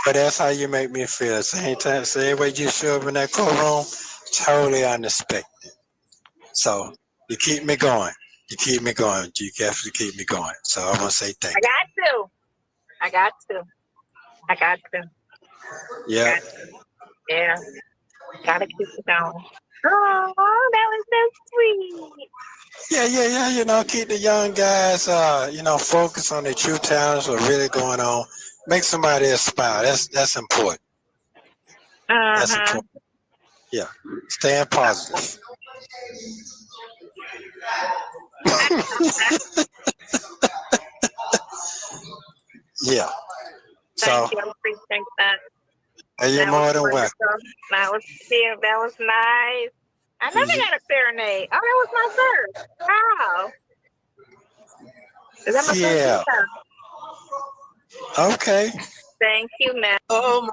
But that's how you make me feel. Same time, same way you show up in that courtroom, totally unexpected. So you keep me going. You keep me going. You definitely keep me going. So I want to say thank
I got to. I got to. I got to.
you. Yeah.
Got to. Yeah. Gotta keep it going. Oh, that was so sweet.
Yeah. Keep the young guys, focus on their true talents, what really going on. Make somebody else smile. That's important. That's
Uh-huh.
important. Yeah. Staying positive. Yeah.
Thank
So,
you. I appreciate that.
you're
That was
more than welcome.
wonderful. That was cute. That was nice. I never
Mhm.
got a serenade. Oh, that was my first. Wow. Is that my first?
Yeah.
Yeah.
Okay.
Thank you, man.
Oh,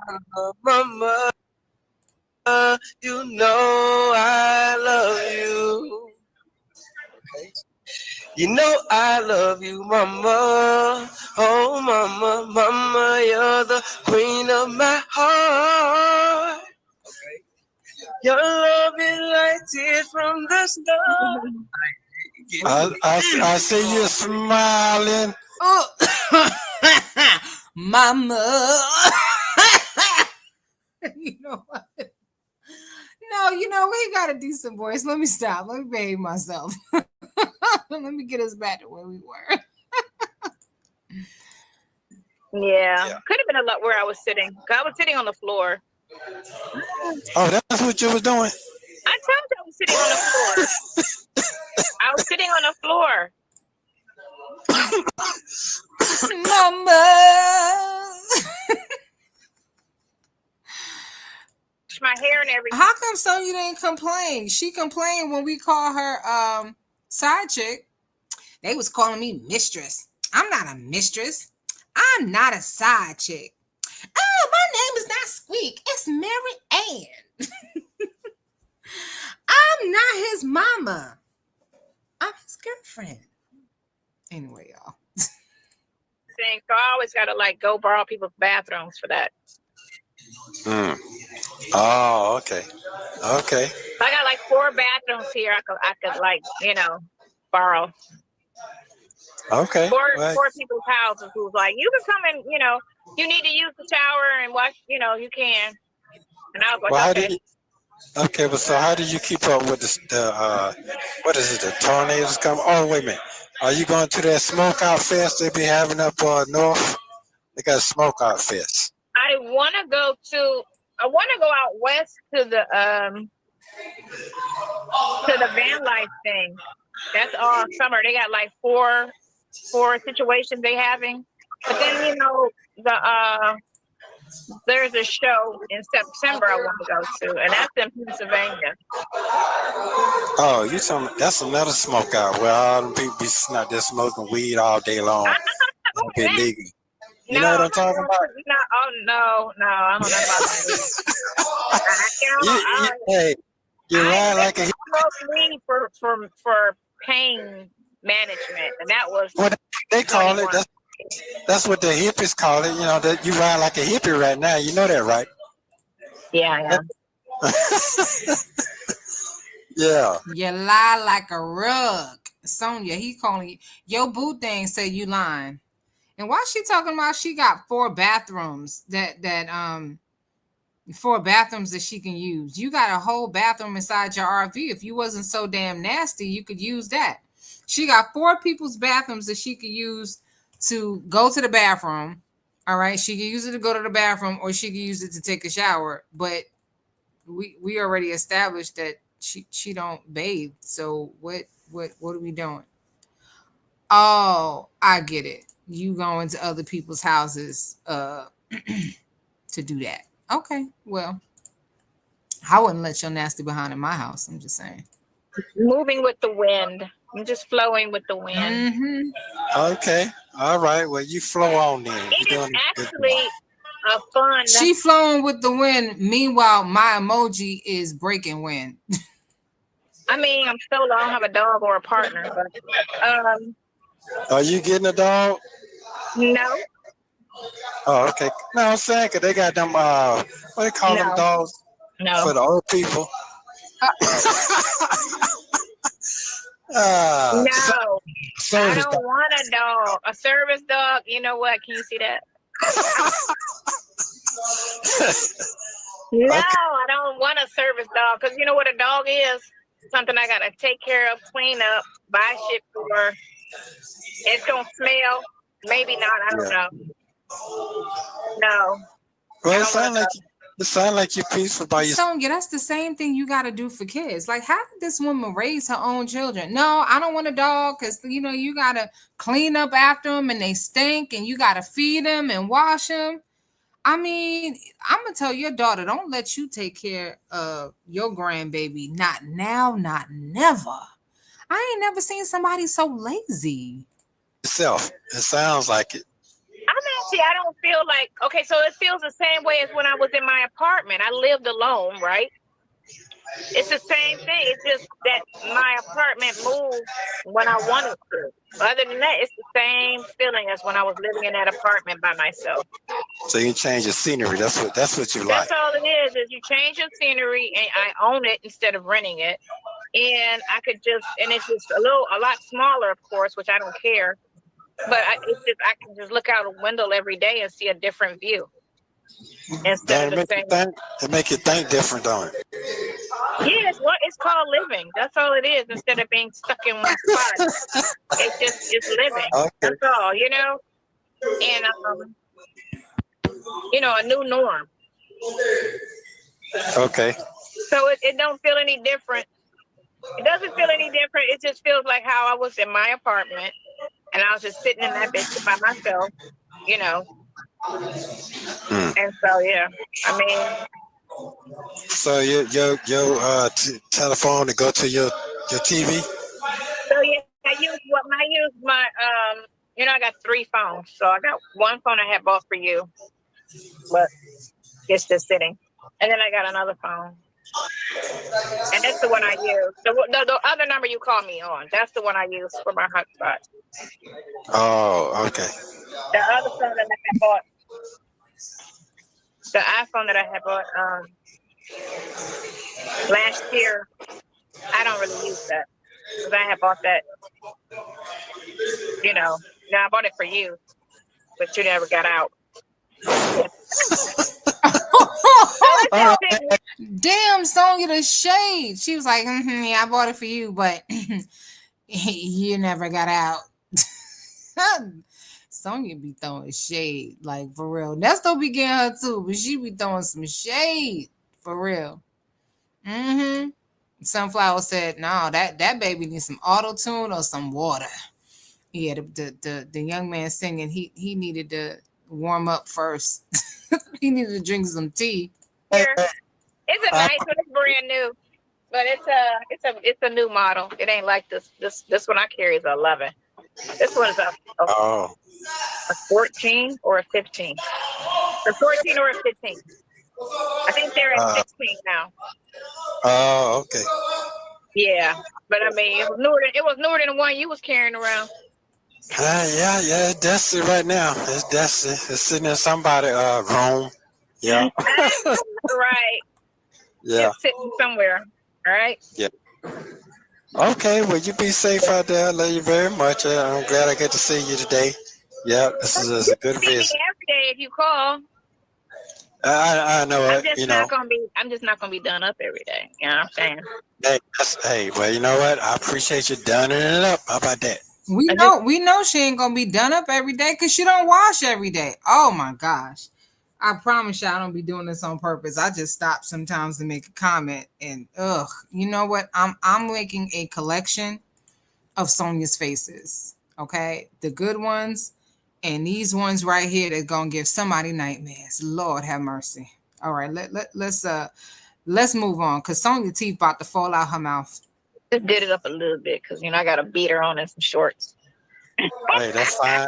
mama, you know I love you. You know I love you, mama. Oh, mama, you're the queen of my heart. Your love is like tears from the stars.
I see you smiling.
Oh, mama. You know what? No, we got a decent voice. Let me stop. Let me behave myself. Let me get us back to where we were.
Yeah. Could have been a lot where I was sitting. I was sitting on the floor.
Oh, that's what you was doing?
I told you I was sitting on the floor. I was sitting on the floor.
Mama.
My hair and everything.
How come Sonya didn't complain? She complained when we called her side chick. They was calling me mistress. I'm not a mistress. I'm not a side chick. Oh, my name is not Squeak. It's Mary Ann. I'm not his mama. I'm his girlfriend. Anyway, y'all.
So I always gotta go borrow people's bathrooms for that.
Oh, okay. Okay.
I got 4 bathrooms here. I could borrow.
Okay.
Four people's houses who's you can come and you need to use the shower and wash. You can. And I was
Well,
okay.
But so how do you keep up with the what is it? The tornadoes come? Oh, wait a minute. Are you going to that smokeout fest they be having up north? They got a smokeout fest.
I want to go out west to the van life thing. That's all summer. They got 4 situations they having. But then there's a show in September I want to go to, and that's in Pennsylvania.
Oh, you talking? That's another smokeout where all them people be out there smoking weed all day long. That'll be legal. You know what I'm talking about?
No, I don't know about that.
Hey, you ride like a
weed for pain management, and that was
what they call it. That's what the hippies call it. You know that you ride like a hippie right now. You know that, right?
Yeah.
Yeah.
You lie like a rug. Sonya, he calling you. Your boo thing said you lying. And why she talking about she got 4 bathrooms that 4 bathrooms that she can use? You got a whole bathroom inside your RV. If you wasn't so damn nasty, you could use that. She got 4 people's bathrooms that she could use to go to the bathroom. All right. She can use it to go to the bathroom, or she can use it to take a shower. But we already established that she don't bathe. So what are we doing? Oh, I get it. You go into other people's houses to do that. Okay, well, I wouldn't let your nasty behind in my house. I'm just saying.
Moving with the wind. I'm just flowing with the wind.
Mm-hmm.
Okay. All right. Well, you flow on then.
It is actually a fun.
She flowing with the wind. Meanwhile, my emoji is breaking wind.
I mean, I'm solo. I don't have a dog or a partner, but
Are you getting a dog?
No.
Oh, okay. No, I'm saying because they got them what do they call them dogs?
No.
For the old people.
No, I don't want a dog. A service dog. You know what? Can you see that? No,
Okay.
I don't want a service dog because you know what a dog is? Something I gotta take care of, clean up, buy shit for. It's gonna smell. Maybe not. I don't
Yeah.
know. No, I
Well,
don't want a dog.
it sound like you're peaceful by yourself.
Sonya, that's the same thing you got to do for kids. Like, how did this woman raise her own children? No, I don't want a dog because, you got to clean up after them and they stink and you got to feed them and wash them. I mean, I'm going to tell your daughter, don't let you take care of your grandbaby. Not now, not never. I ain't never seen somebody so lazy.
It sounds like it.
I don't feel like, okay, so it feels the same way as when I was in my apartment. I lived alone, right? It's the same thing. It's just that my apartment moved when I wanted to. Other than that, it's the same feeling as when I was living in that apartment by myself.
So you change the scenery. That's what you like.
That's all it is you change your scenery and I own it instead of renting it. And I could just, and it's just a lot smaller, of course, which I don't care. But I can just look out a window every day and see a different view instead of the same.
It make you think different, don't it?
Yeah, it's called living. That's all it is. Instead of being stuck in one spot, it's living.
Okay.
That's all, and a new norm.
Okay.
So it don't feel any different. It doesn't feel any different. It just feels like how I was in my apartment, and I was just sitting in that bitch by myself, And so yeah, I mean.
So your telephone to go to your TV.
So yeah, I use my I got 3 phones. So I got one phone I had bought for you, but it's just sitting, and then I got another phone, and that's the one I use. The other number you call me on, that's the one I use for my hotspot.
Oh, okay.
The other phone that I had bought, the iPhone that I had bought last year, I don't really use that because I had bought that. Now I bought it for you, but you never got out.
Damn, Sonya, the shade. She was like, yeah, I bought it for you, but you never got out. Sonya be throwing shade, like, for real. Nesto be getting her too, but she be throwing some shade, for real. Sunflower said, no, that baby needs some auto-tune or some water. Yeah, the young man singing, he needed to warm up first. He needed to drink some tea.
Here. It's a nice one. It's brand new, but it's a new model. It ain't like this one I carry is a 11. This one is a 14 or a 15. A 14 or a 15. I think they're at 16 now.
Oh, okay.
Yeah, but I mean, it was newer than the one you was carrying around.
Yeah, it's dusty right now. It's dusty. It's sitting in somebody's room. Yeah.
Right.
Yeah.
It's sitting somewhere. All right.
Yeah. Okay, well, you be safe out there. I love you very much. I'm glad I get to see you today. Yeah, this is a good visit.
See me every day if you call.
I know it.
I'm just not gonna be done up every day. You know what I'm saying?
Hey, well, you know what? I appreciate you done it up. How about that?
We know she ain't gonna be done up every day because she don't wash every day. Oh my gosh. I promise you I don't be doing this on purpose. I just stop sometimes to make a comment and you know what? I'm making a collection of Sonya's faces. Okay? The good ones and these ones right here that's gonna give somebody nightmares. Lord have mercy. All right, let's move on because Sonya's teeth about to fall out her mouth.
Just did it up a little bit because I got a beater on and some shorts.
Hey, that's fine.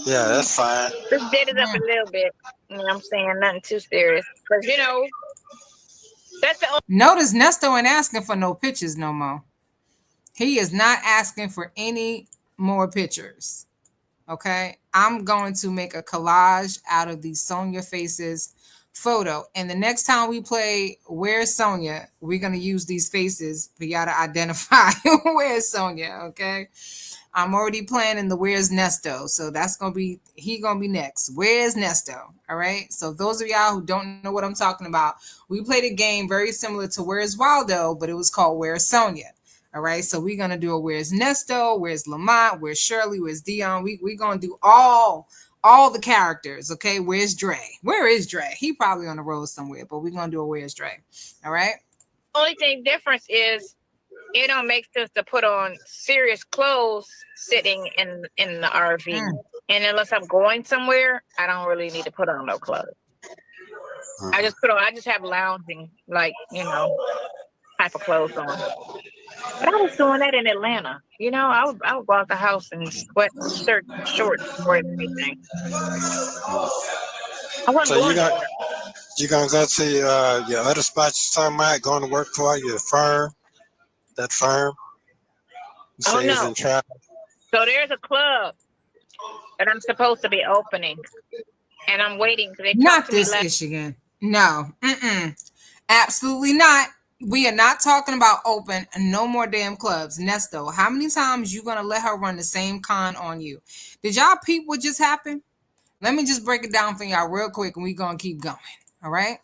Yeah, that's fine.
Just did it up a little bit. You know what I'm saying? Nothing too serious. Because, that's the only.
Notice Nesto ain't asking for no pictures no more. He is not asking for any more pictures. Okay? I'm going to make a collage out of these Sonya faces photo. And the next time we play Where's Sonya, we're going to use these faces for y'all to identify where's Sonya. Okay? I'm already planning the Where's Nesto. So that's gonna be he gonna be next. Where's Nesto? All right. So those of y'all who don't know what I'm talking about, we played a game very similar to Where's Waldo, but it was called Where's Sonya. All right. So we're gonna do a Where's Nesto, Where's Lamont, Where's Shirley, Where's Dion. We gonna do all the characters. Okay. Where's Dre? Where is Dre? He probably on the road somewhere, but we're gonna do a Where's Dre. All right.
Only thing difference is it don't make sense to put on serious clothes sitting in the RV. And unless I'm going somewhere, I don't really need to put on no clothes. I just have lounging, like, type of clothes on. But I was doing that in Atlanta. I would go out the house in sweatshirt, shorts more than anything. I wasn't
So
going
you gonna go to your other spots you're talking about, going to work for your firm, that firm? You say it's in travel.
So there's a club that I'm supposed to be opening, and I'm waiting. They
Not this Michigan. No. Absolutely not. We are not talking about open no more damn clubs. Nesto, how many times you gonna let her run the same con on you? Did y'all peep what just happened? Let me just break it down for y'all real quick, and we gonna keep going. All right.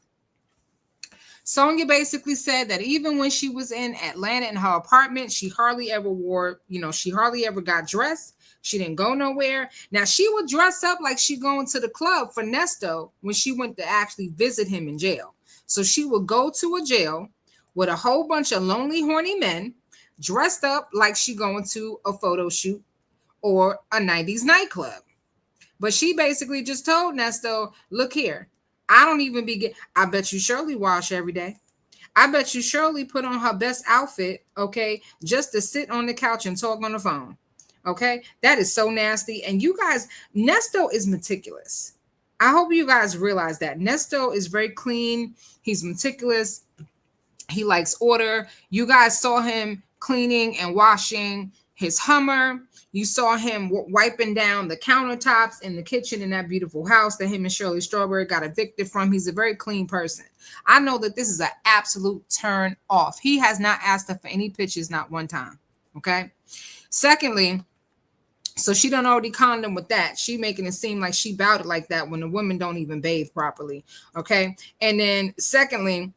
Sonya basically said that even when she was in Atlanta in her apartment, she hardly ever wore, she hardly ever got dressed. She didn't go nowhere. Now, she would dress up like she going to the club for Nesto when she went to actually visit him in jail. So she would go to a jail with a whole bunch of lonely, horny men dressed up like she going to a photo shoot or a 90s nightclub. But she basically just told Nesto, look here, I don't even I bet you Shirley wash every day. I bet you Shirley put on her best outfit, okay, just to sit on the couch and talk on the phone. Okay, that is so nasty. And you guys, Nesto is meticulous. I hope you guys realize that. Nesto is very clean. He's meticulous. He likes order. You guys saw him cleaning and washing his Hummer. You saw him wiping down the countertops in the kitchen in that beautiful house that him and Shirley Strawberry got evicted from. He's a very clean person. I know that this is an absolute turn off. He has not asked her for any pictures, not one time. Okay. Secondly, so she done already conned him with that. She making it seem like she bout it like that when the women don't even bathe properly. Okay. And then secondly,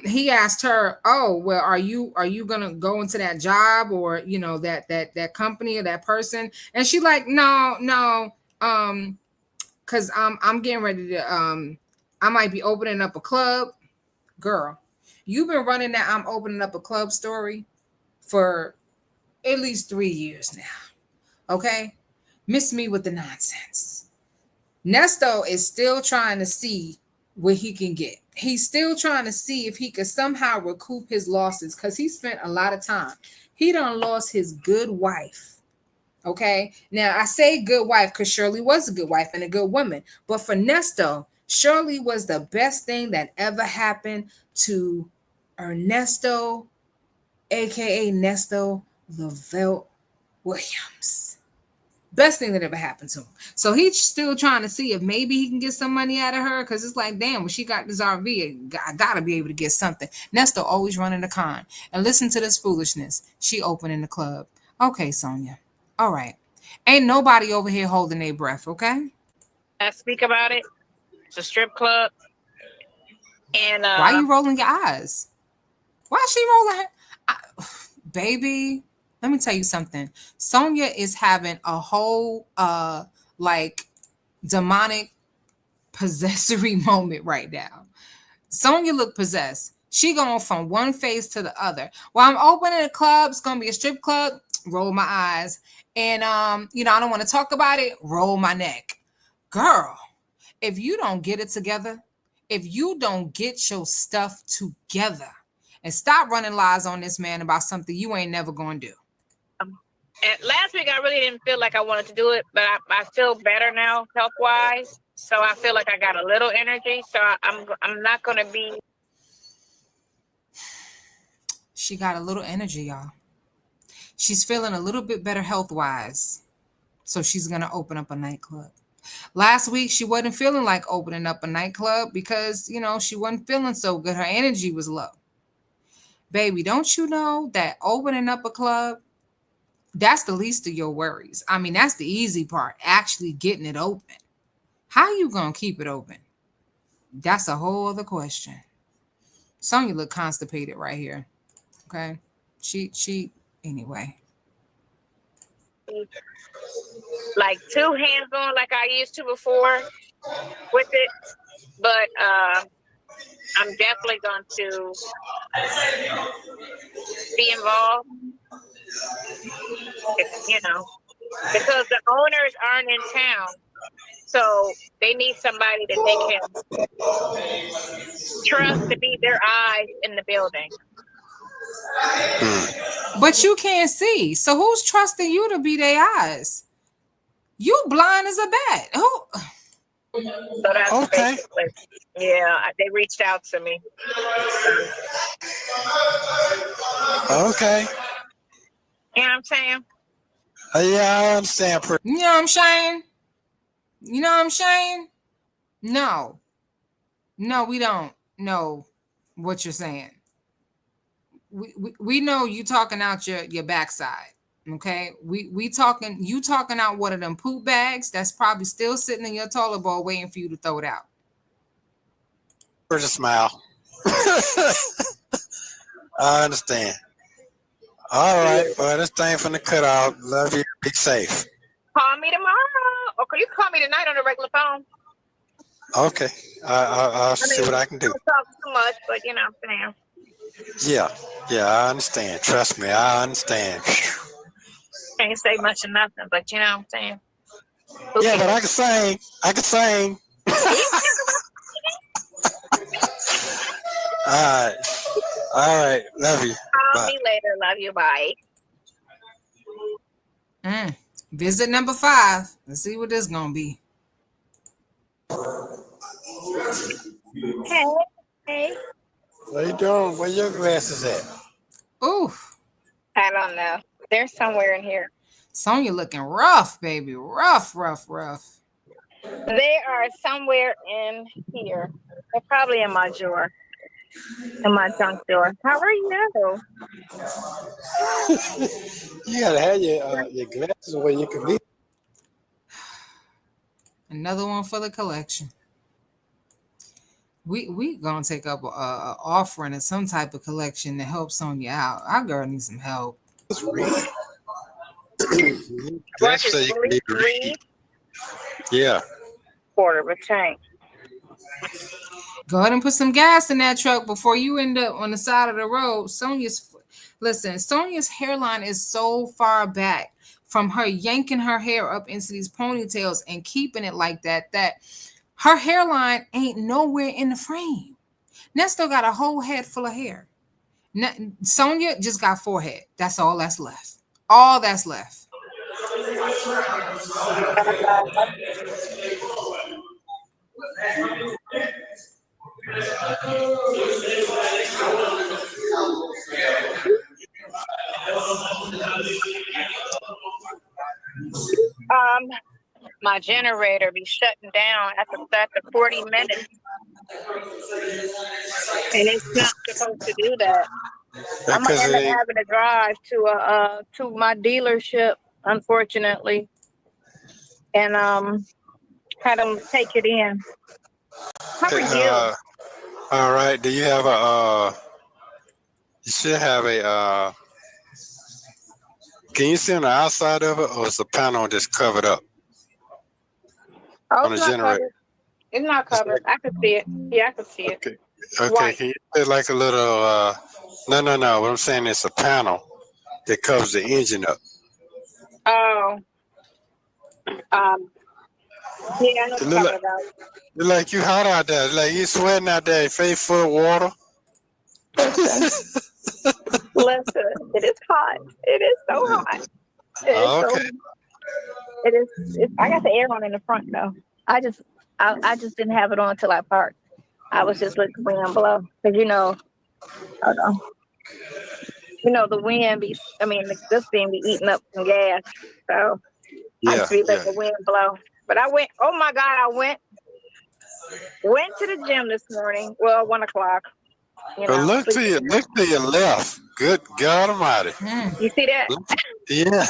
he asked her, oh, well, are you gonna go into that job or that company or that person? And she like, no, because I'm getting ready to I might be opening up a club. Girl, you've been running that I'm opening up a club story for at least 3 years now. Okay, miss me with the nonsense. Nesto is still trying to see what he can get. He's still trying to see if he could somehow recoup his losses because he spent a lot of time. He done lost his good wife. Okay. Now I say good wife because Shirley was a good wife and a good woman. But for Nesto, Shirley was the best thing that ever happened to Ernesto, aka Nesto Lavelle Williams. Best thing that ever happened to him. So he's still trying to see if maybe he can get some money out of her because it's like, damn, when she got this RV, I gotta be able to get something. Nesto always running the con. And listen to this foolishness. She opening the club. Okay, Sonya. All right. Ain't nobody over here holding their breath, okay?
I speak about it. It's a strip club. And
why are you rolling your eyes? Why is she rolling her? Baby, let me tell you something. Sonya is having a whole like demonic possessory moment right now. Sonya look possessed. She going from one face to the other. While I'm opening a club, it's gonna be a strip club. Roll my eyes, and I don't want to talk about it. Roll my neck, girl. If you don't get it together, if you don't get your stuff together, and stop running lies on this man about something you ain't never gonna do.
Last week, I really didn't feel like I wanted to do it, but I feel better now, health-wise. So I feel like I got a little energy. So I'm not going to be.
She got a little energy, y'all. She's feeling a little bit better health-wise. So she's going to open up a nightclub. Last week, she wasn't feeling like opening up a nightclub because, she wasn't feeling so good. Her energy was low. Baby, don't you know that opening up a club That's the least of your worries. I mean, that's the easy part, actually getting it open. How you gonna keep it open? That's a whole other question. Sonya look constipated right here. Okay. She anyway.
Like 2 hands on like I used to before with it. But I'm definitely going to be involved, you know, because the owners aren't in town. So they need somebody that they can trust to be their eyes in the building.
But you can't see. So who's trusting you to be their eyes? You blind as a bat. Who?
So that's
Okay.
basically, yeah, they reached out to me.
Okay.
You know what I'm saying?
Yeah, I understand.
You know what I'm saying? You know what I'm saying? No. No, we don't know what you're saying. We know you talking out your backside. Okay, we talking, you talking out one of them poop bags that's probably still sitting in your toilet bowl waiting for you to throw it out.
Where's a smile? I understand. All right, well, this thing from the cutout. Love you. Be safe.
Call me tomorrow. Or you can call me tonight on the regular phone.
Okay, I'll see what I can do.
I don't talk too much, but you know what I'm saying.
Yeah, I understand. Trust me, I understand.
Can't say much of nothing, but you know what I'm saying.
Yeah, but I can sing. All right. Love you.
Call me later. Love you. Bye.
Visit number 5. Let's see what this gonna be.
Hey.
What you doing? Where your glasses at?
Ooh.
I don't know. They're somewhere in here.
Sonya looking rough, baby. Rough.
They are somewhere in here. They're probably in my drawer. In my junk drawer. How are you?
You gotta have your glasses where you can be.
Another one for the collection. We gonna take up a offering of some type of collection to help Sonya out. Our girl needs some help.
That's so you can read. Yeah.
Quarter of a tank.
Go ahead and put some gas in that truck before you end up on the side of the road. Sonya's hairline is so far back from her yanking her hair up into these ponytails and keeping it like that her hairline ain't nowhere in the frame. Nesto got a whole head full of hair. Sonya just got forehead. That's all that's left. All that's left.
My generator be shutting down after 40 minutes. And it's not supposed to do that. I'm gonna end up having to drive to my dealership, unfortunately, and had them take it in. How are you?
All right. Do you have you should have a can you see on the outside of it, or is the panel just covered up?
Oh,
On the generator.
It's not covered. I can see it. Yeah, I can see it.
Okay. Can you put like a little no. What I'm saying is a panel that covers the engine up.
Oh. Yeah, I know what you're talking about.
Look like you hot out there. Like you sweating out there, face full of water.
Listen, it is hot. It is so hot.
Okay.
It is. I got the air on in the front though. I just didn't have it on until I parked. I was just letting the wind blow because the wind this thing be eating up some gas. So I just be letting the wind blow. But I went. Oh my God! I went to the gym this morning. Well, 1 o'clock.
But look to your left. Good God Almighty!
You see that?
Yeah.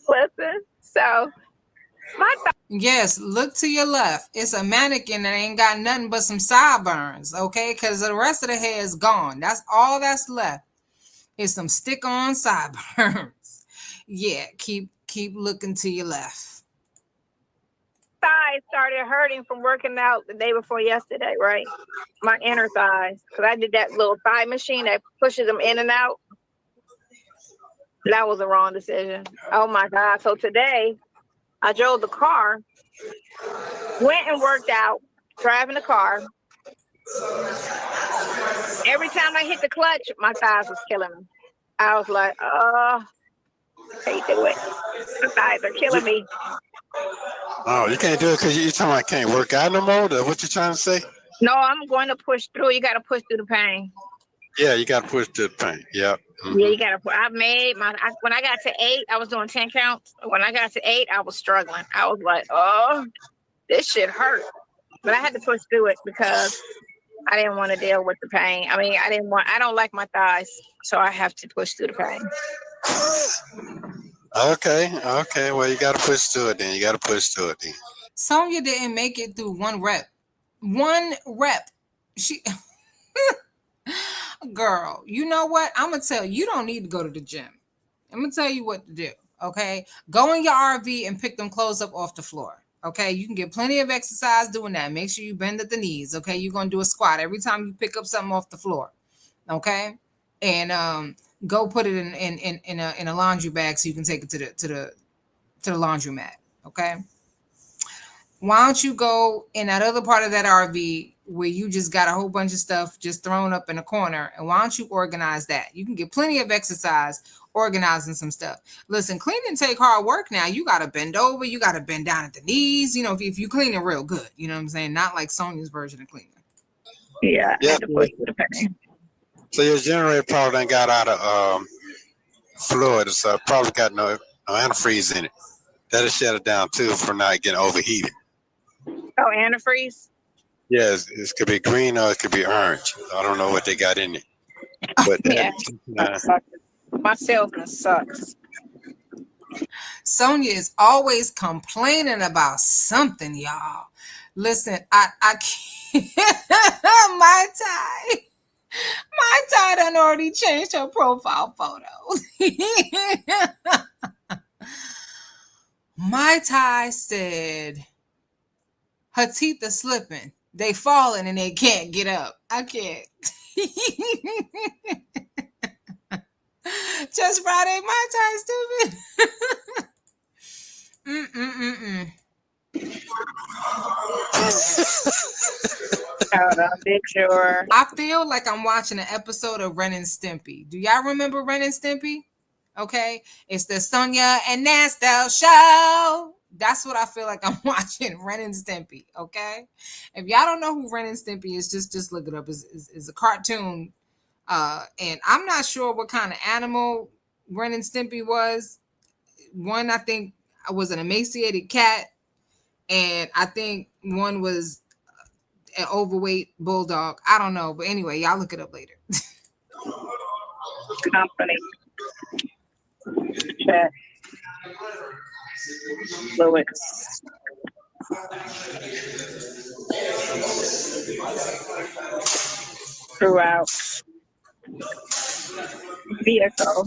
Listen, so my
Yes, look to your left. It's a mannequin that ain't got nothing but some sideburns, okay? Because the rest of the hair is gone. That's all that's left. Is some stick-on sideburns. Yeah, keep looking to your left.
thighs started hurting from working out the day before yesterday, right? My inner thighs, because I did that little thigh machine that pushes them in and out. That was a wrong decision. Oh my God. So today I drove the car, went and worked out, driving the car. Every time I hit the clutch, my thighs was killing me. I was like, oh, can't do it. My thighs are killing me.
Oh, you can't do it because you're talking about can't work out no more? What you trying to say?
No, I'm going to push through. You got to push through the pain.
Yeah, you got to push to the paint. Yep. Mm-hmm.
Yeah, you got to put. When I got to 8, I was doing 10 counts. When I got to 8, I was struggling. I was like, oh, this shit hurt. But I had to push through it because I didn't want to deal with the pain. I mean, I don't like my thighs, so I have to push through the pain.
Okay. Well, you got to push to it then.
Sonya didn't make it through one rep. She girl, you know what? I'm gonna tell you, you don't need to go to the gym. I'm gonna tell you what to do. Okay, go in your RV and pick them clothes up off the floor. Okay, you can get plenty of exercise doing that. Make sure you bend at the knees. Okay, you're gonna do a squat every time you pick up something off the floor. Okay, and go put it in a laundry bag so you can take it to the laundromat. Okay. Why don't you go in that other part of that RV where you just got a whole bunch of stuff just thrown up in a corner, and why don't you organize that? You can get plenty of exercise organizing some stuff. Listen, cleaning take hard work now. You got to bend over. You got to bend down at the knees. You know, if you cleaning real good, you know what I'm saying? Not like Sonya's version of cleaning.
Yeah, I had to push through the pain.
So your generator probably done got out of fluid, so it probably got no antifreeze in it. That'll shut it down too for not getting overheated.
Oh, antifreeze?
Yes, it could be green or it could be orange. I don't know what they got in it. But
yeah, my salesman sucks.
Sonya is always complaining about something, y'all. Listen, I can't. my tie done already changed her profile photo. My tie said her teeth are slipping. They falling and they can't get up. I can't. Just Friday, my tie stupid.
Big sure.
I feel like I'm watching an episode of Ren and Stimpy. Do y'all remember Ren and Stimpy? Okay, it's the Sonya and Nesto show. That's what I feel like I'm watching, Ren and Stimpy. Okay, if y'all don't know who Ren and Stimpy is, just look it up. It's a cartoon, and I'm not sure what kind of animal Ren and Stimpy was. One, I think, was an emaciated cat, and I think one was an overweight bulldog. I don't know, but anyway, y'all look it up later.
Company. Check. Fluids. Throughout vehicle.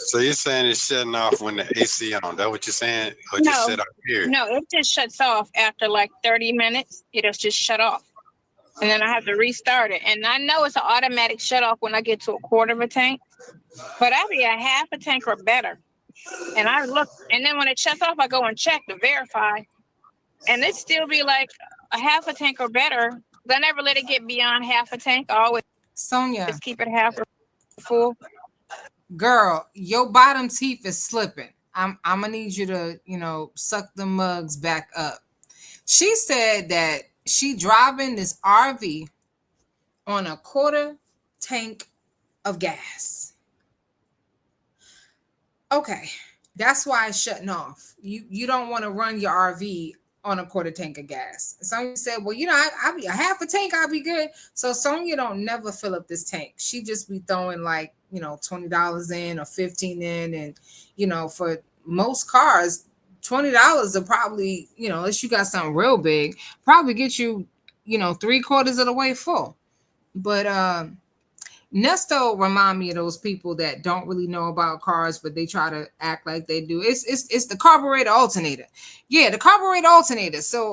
So you're saying it's shutting off when the AC on? That what you're saying? Or
No,
just shut off here?
No, it just shuts off after like 30 minutes. It'll just shut off. And then I have to restart it. And I know it's an automatic shut off when I get to a quarter of a tank. But I'll be a half a tank or better. And I look, and then when it shuts off, I go and check to verify. And it still be like a half a tank or better. I never let it get beyond half a tank. I always
Sonya,
just keep it half full.
Girl, your bottom teeth is slipping. I'm gonna need you to, suck the mugs back up. She said that she driving this RV on a quarter tank of gas. Okay. That's why it's shutting off. You don't want to run your RV on a quarter tank of gas. Sonya said, well, I'll be a half a tank, I'll be good. So Sonya don't never fill up this tank. She just be throwing like, $20 in or 15 in. And, for most cars, $20 will probably, unless you got something real big, probably get you, 3/4 of the way full. But Nesto remind me of those people that don't really know about cars, but they try to act like they do. It's the carburetor alternator. Yeah, the carburetor alternator. So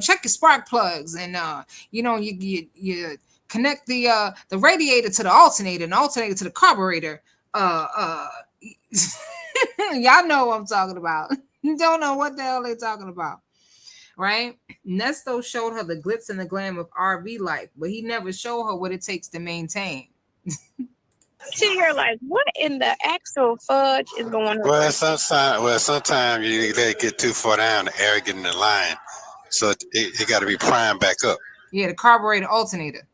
check your spark plugs and you connect the radiator to the alternator and the alternator to the carburetor. Y'all know what I'm talking about. You don't know what the hell they're talking about, right? Nesto showed her the glitz and the glam of RV life, but he never showed her what it takes to maintain.
See, you're like, what in the actual fudge is going on?
Sometimes you let it get too far down, the air get in the line, so it got to be primed back up.
Yeah, the carburetor alternator.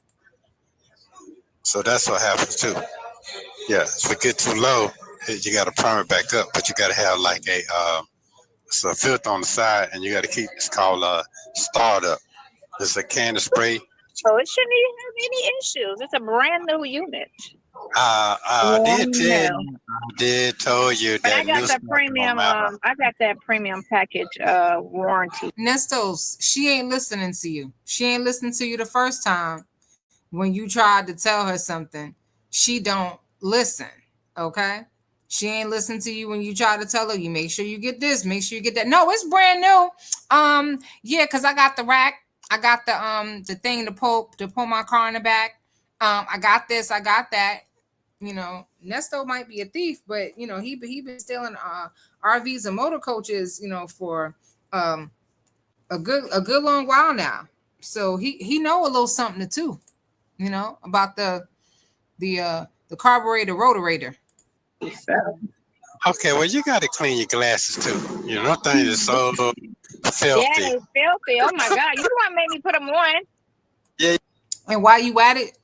So that's what happens too. Yeah, if it get too low, you got to prime it back up, but you got to have like a filter on the side, and you got to keep. It's called startup. It's a can of spray.
So it shouldn't even have any issues. It's a brand new unit.
I did tell you that.
But I got the premium. I got that premium package warranty.
Nestos, she ain't listening to you. She ain't listening to you the first time when you tried to tell her something. She don't listen. Okay. She ain't listen to you when you try to tell her, you make sure you get this, make sure you get that. No, it's brand new. Yeah, because I got the rack. I got the thing to pull my car in the back. I got this, I got that. Nesto might be a thief, but he been stealing RVs and motor coaches, for a good long while now. So he know a little something too, about the carburetor rotarator.
Okay, well, you got to clean your glasses too. That thing is so filthy.
Yeah, it's filthy. Oh my God, you the one made me put them on.
Yeah. And while you at it,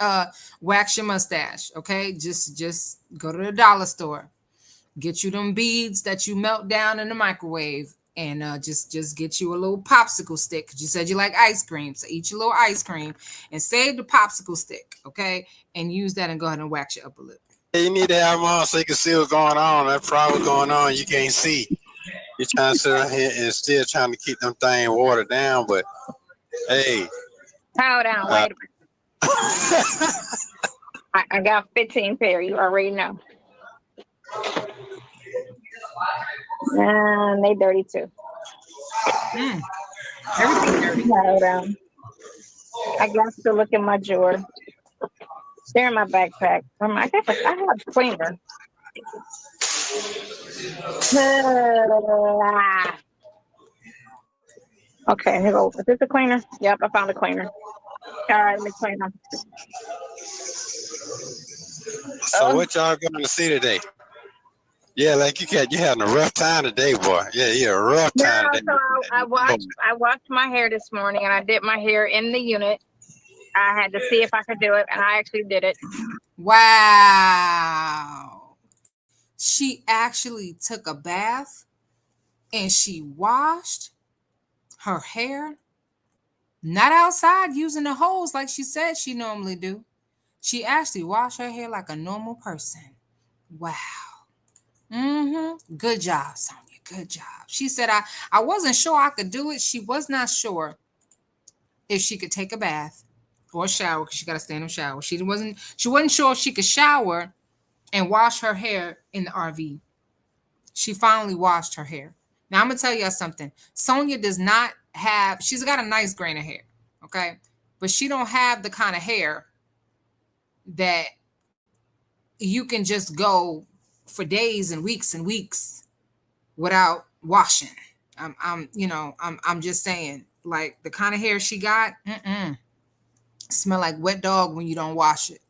wax your mustache. Okay, just go to the dollar store, get you them beads that you melt down in the microwave, and just get you a little popsicle stick, because you said you like ice cream. So eat your little ice cream and save the popsicle stick, okay, and use that and go ahead and wax your upper lip.
You need to have them on so you can see what's going on. That problem going on, you can't see. You're trying to sit here and still trying to keep them things watered down, but hey.
Power down, wait a minute. I got 15 pair, you already know. And they dirty too.
Everything dirty.
Power down. I got to look at my drawer. They're in my backpack. I have a cleaner. Okay, here go. Is this a cleaner? Yep, I found a cleaner. All right, let me clean them.
So what y'all going to see today? Yeah, like you having a rough time today, boy. Yeah, a rough time today.
So I washed my hair this morning, and I did my hair in the unit. I had to see if I could do it, and I actually did it.
Wow. She actually took a bath and she washed her hair, not outside using the hose like she said she normally do. She actually washed her hair like a normal person. Wow. Good job, Sonya. Good job. She said, I wasn't sure I could do it. She was not sure if she could take a bath or shower, because she got to stay in the shower. She wasn't sure if she could shower and wash her hair in the RV. She finally washed her hair. Now I'm gonna tell you something. Sonya does not have. She's got a nice grain of hair, okay, but she don't have the kind of hair that you can just go for days and weeks without washing. I'm just saying, like the kind of hair she got, smell like wet dog when you don't wash it.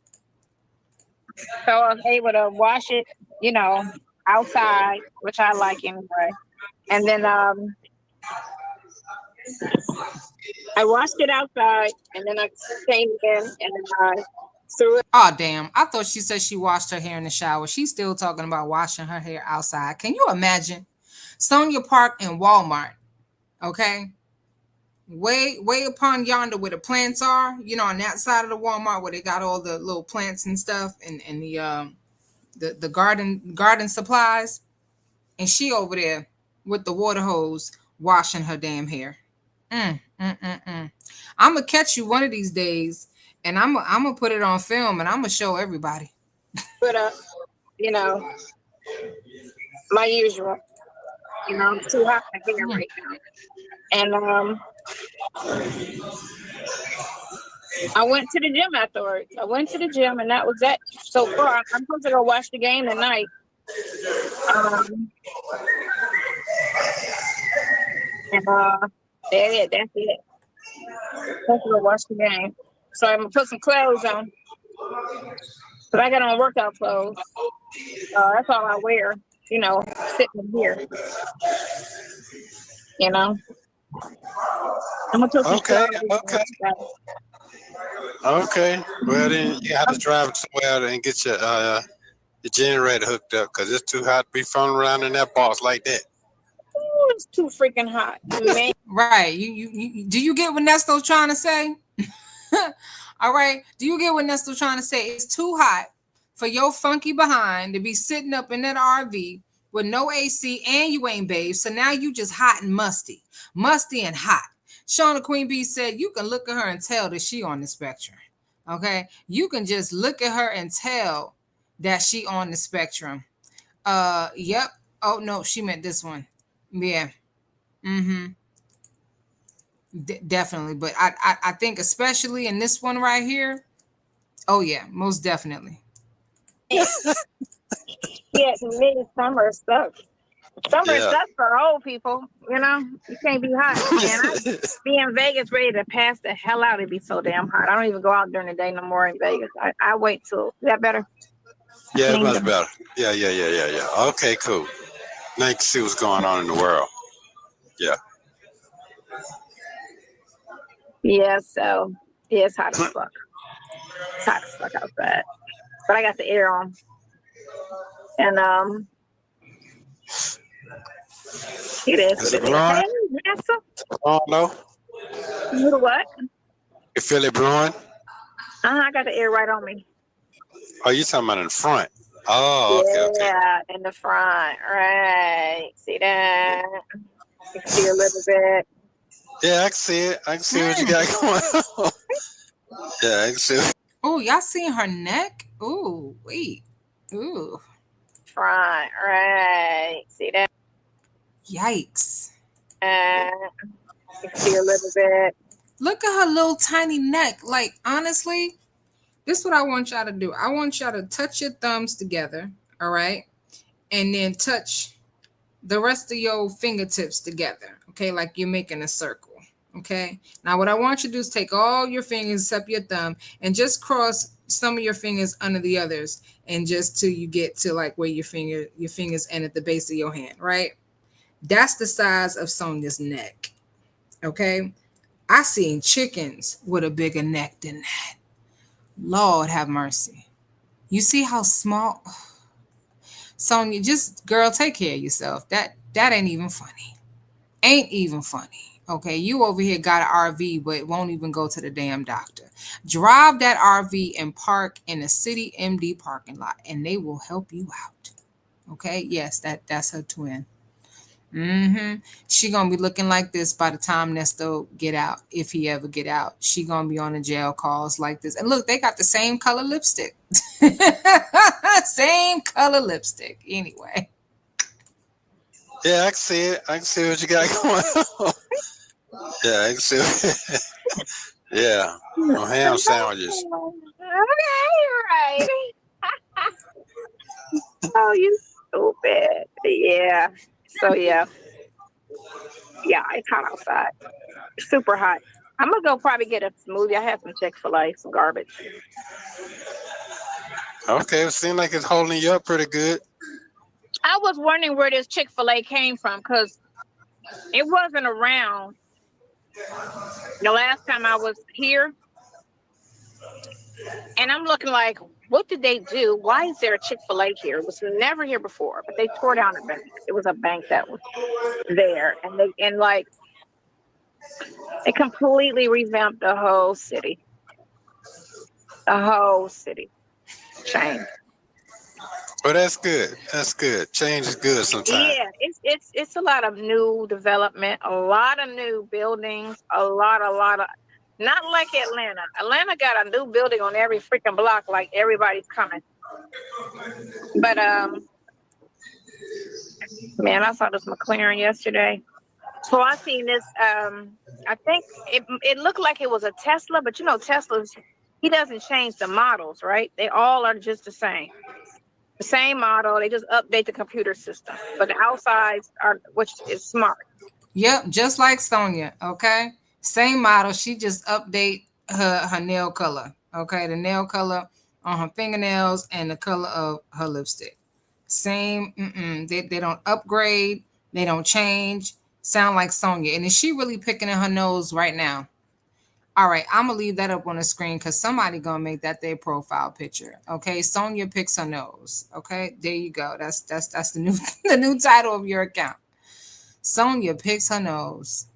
So I was able to wash it, outside, which I like anyway. And then I washed it outside, and then I came in and through it.
Oh, damn. I thought she said she washed her hair in the shower. She's still talking about washing her hair outside. Can you imagine? Sonya Park in Walmart, okay? Way upon yonder where the plants are, you know, on that side of the Walmart where they got all the little plants and stuff and the garden supplies. And she over there with the water hose washing her damn hair. I'm gonna catch you one of these days, and I'm gonna put it on film, and I'm gonna show everybody.
But you know, my usual. You know, I'm too hot to hear right now. And I went to the gym afterwards. I went to the gym, and that was that. So far, I'm supposed to go watch the game tonight. That's it. I'm supposed to go watch the game. So I'm gonna put some clothes on. But I got on workout clothes. That's all I wear. You know, sitting here. You know. I'm gonna put some
Okay. Well, then you have to drive somewhere and get your generator hooked up because it's too hot to be flying around in that box like that.
Ooh, it's too freaking hot, man.
Right. You do you get what Nesto's trying to say? All right. Do you get what Nesto's trying to say? It's too hot for your funky behind to be sitting up in that RV with no AC and you ain't bathed. So now you just hot and musty and hot. Shauna Queen Bee said you can look at her and tell that she on the spectrum. Okay. You can just look at her and tell that she on the spectrum. Yep. Oh no, she meant this one. Yeah. Definitely, but I think especially in this one right here. Oh yeah, most definitely.
Yeah, to me, summer sucks. Summer sucks for old people. You know, you can't be hot. Man, I be in Vegas ready to pass the hell out. It'd be so damn hot. I don't even go out during the day no more in Vegas. I wait till. Is that better?
Yeah, it's much better. Yeah. Okay, cool. Now you can see what's going on in the world. Yeah.
Yeah, so yeah, it's hot as fuck. It's hot as fuck outside. But I got the air on. And it is what it is. Hey, Nesto.
Oh no.
You what?
You feel it blowing?
I got the air right on me.
Oh, you talking about in the front? Oh, okay.
Yeah, in the front, right. See that? You can see a little bit.
Yeah, I can see it. I can see what you got going on. Yeah, I can see it.
Oh, y'all seeing her neck? Oh, wait. Ooh.
Front, right. See that?
Yikes.
You can see a little bit.
Look at her little tiny neck. Like, honestly, this is what I want y'all to do. I want y'all to touch your thumbs together, all right? And then touch the rest of your fingertips together, okay? Like you're making a circle, okay? Now, what I want you to do is take all your fingers except your thumb and just cross some of your fingers under the others and just till you get to like where your fingers end at the base of your hand, right? That's the size of Sonya's neck, okay? I seen chickens with a bigger neck than that. Lord have mercy. You see how small? Sonya, just girl, take care of yourself. That ain't even funny. Ain't even funny. Okay, you over here got an RV, but won't even go to the damn doctor. Drive that RV and park in a City MD parking lot, and they will help you out. Okay, yes, that's her twin. She gonna be looking like this by the time Nesto get out, if he ever get out. She gonna be on the jail calls like this. And look, they got the same color lipstick. Same color lipstick. Anyway.
Yeah, I can see it. I can see what you got going on. Yeah, I can see it. Yeah. No ham sandwiches.
Right. Oh, you stupid. Yeah. So yeah, it's hot outside. Super hot. I'm gonna go probably get a smoothie. I have some Chick-fil-A, some garbage.
Okay, it seems like it's holding you up pretty good.
I was wondering where this Chick-fil-A came from because it wasn't around the last time I was here. And I'm looking like, what did they do? Why is there a Chick-fil-A here? It was never here before, but they tore down a bank. It was a bank that was there, and they completely revamped the whole city. The whole city changed.
Well, that's good. That's good. Change is good sometimes.
Yeah, it's a lot of new development, a lot of new buildings, a lot of. Not like Atlanta. Atlanta got a new building on every freaking block, like everybody's coming. But man, I saw this McLaren yesterday. So I seen this. I think it looked like it was a Tesla, but you know, Tesla's he doesn't change the models, right? They all are just the same model. They just update the computer system, but the outsides are, which is smart.
Yep, just like Sonya. Okay, same model. She just update her nail color. Okay, the nail color on her fingernails and the color of her lipstick. Same. They don't upgrade. They don't change. Sound like Sonya. And is she really picking in her nose right now? All right, I'm gonna leave that up on the screen because somebody gonna make that their profile picture. Okay, Sonya picks her nose. Okay, there you go. That's the new the new title of your account. Sonya picks her nose.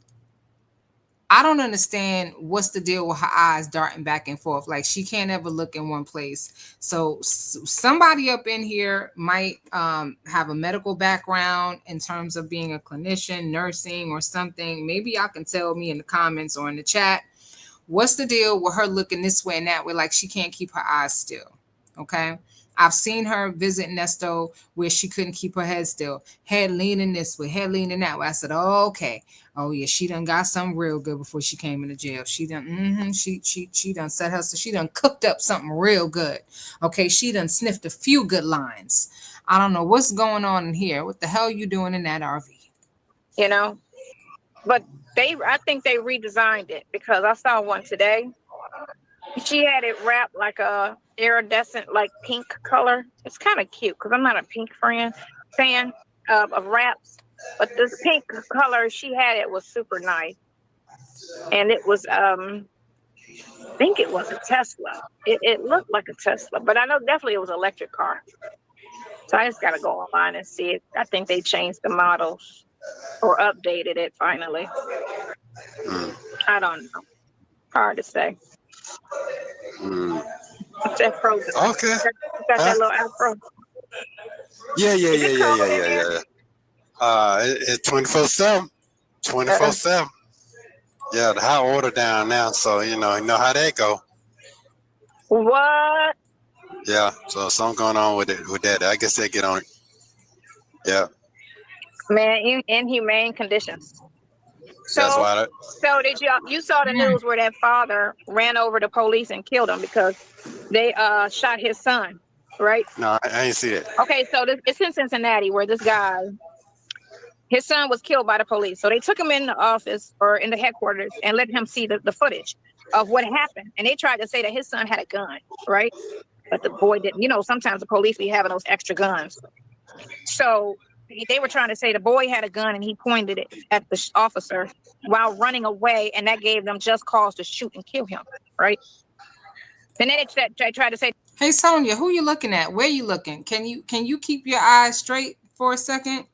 I don't understand what's the deal with her eyes darting back and forth. Like she can't ever look in one place. So somebody up in here might have a medical background in terms of being a clinician, nursing, or something. Maybe y'all can tell me in the comments or in the chat. What's the deal with her looking this way and that way, like she can't keep her eyes still? Okay. I've seen her visit Nesto where she couldn't keep her head still, head leaning this way, head leaning that way. I said, oh, okay. Oh yeah, she done got something real good before she came into jail. She done, she done set her, so she done cooked up something real good. Okay, she done sniffed a few good lines. I don't know what's going on in here. What the hell you doing in that RV?
You know, but I think they redesigned it because I saw one today. She had it wrapped like a iridescent, like pink color. It's kind of cute because I'm not a pink fan of wraps, but this pink color she had it was super nice, and it was I think it was a Tesla. It looked like a Tesla, but I know definitely it was an electric car. So I just got to go online and see it. I think they changed the models or updated it finally. I don't know. Hard to say. What's that frozen?
Okay.
You got that little afro?
Yeah. It's 24/7. 24/7. Yeah, the high order down now, so you know how that go.
What?
Yeah, so something going on with that. I guess they get on it. Yeah.
Man, inhumane conditions.
That's
So,
why.
so did you saw the news where that father ran over the police and killed him because they shot his son, right?
No, I ain't see that.
Okay, so it's in Cincinnati where this guy, his son was killed by the police. So they took him in the office or in the headquarters and let him see the footage of what happened. And they tried to say that his son had a gun, right? But the boy didn't. You know, sometimes the police be having those extra guns. So they were trying to say the boy had a gun and he pointed it at the officer while running away, and that gave them just cause to shoot and kill him, right? And then they tried to say,
hey Sonya, who you looking at? Where you looking? Can you keep your eyes straight for a second?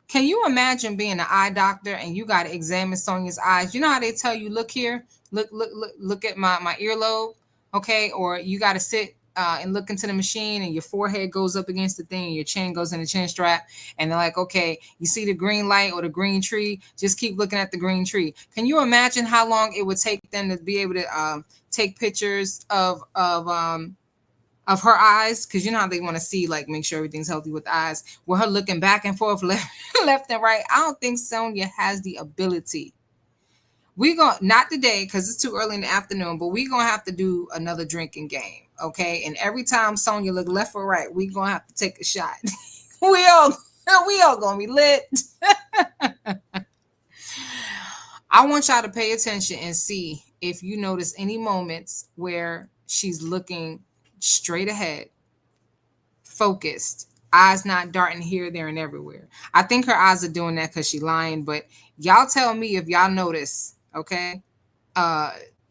Can you imagine being an eye doctor and you got to examine Sonya's eyes? You know how they tell you, look here, look at my earlobe, okay? Or you got to sit and look into the machine and your forehead goes up against the thing and your chin goes in the chin strap. And they're like, okay, you see the green light or the green tree, just keep looking at the green tree. Can you imagine how long it would take them to be able to take pictures of her eyes? Because you know how they want to see, like, make sure everything's healthy with the eyes. With her looking back and forth, left and right, I don't think Sonya has the ability. We going not today because it's too early in the afternoon, but we gonna have to do another drinking game, okay? And every time Sonya look left or right, we gonna have to take a shot. we all gonna be lit. I want y'all to pay attention and see if you notice any moments where she's looking straight ahead, focused, eyes not darting here, there, and everywhere. I think her eyes are doing that because she's lying, but y'all tell me if y'all notice, okay?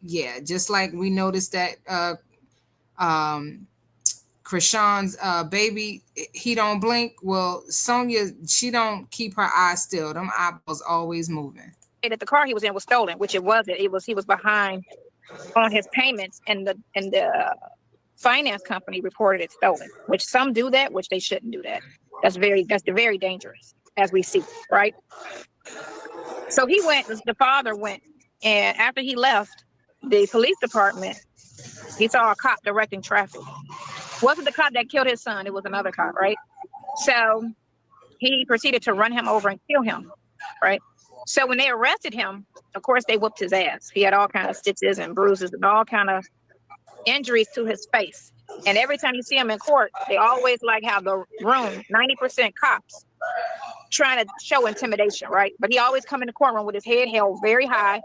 Yeah, just like we noticed that Krishan's baby, he don't blink. Well, Sonya, she don't keep her eyes still. Them eyeballs always moving.
That the car he was in was stolen, which it wasn't. He was behind on his payments, and the finance company reported it stolen. Which some do that, which they shouldn't do that. That's very dangerous, as we see, right? So the father went, and after he left the police department, he saw a cop directing traffic. Wasn't the cop that killed his son, it was another cop, right? So he proceeded to run him over and kill him, right? So when they arrested him, of course, they whooped his ass. He had all kind of stitches and bruises and all kind of injuries to his face. And every time you see him in court, they always like have the room, 90% cops, trying to show intimidation, right? But he always come in the courtroom with his head held very high,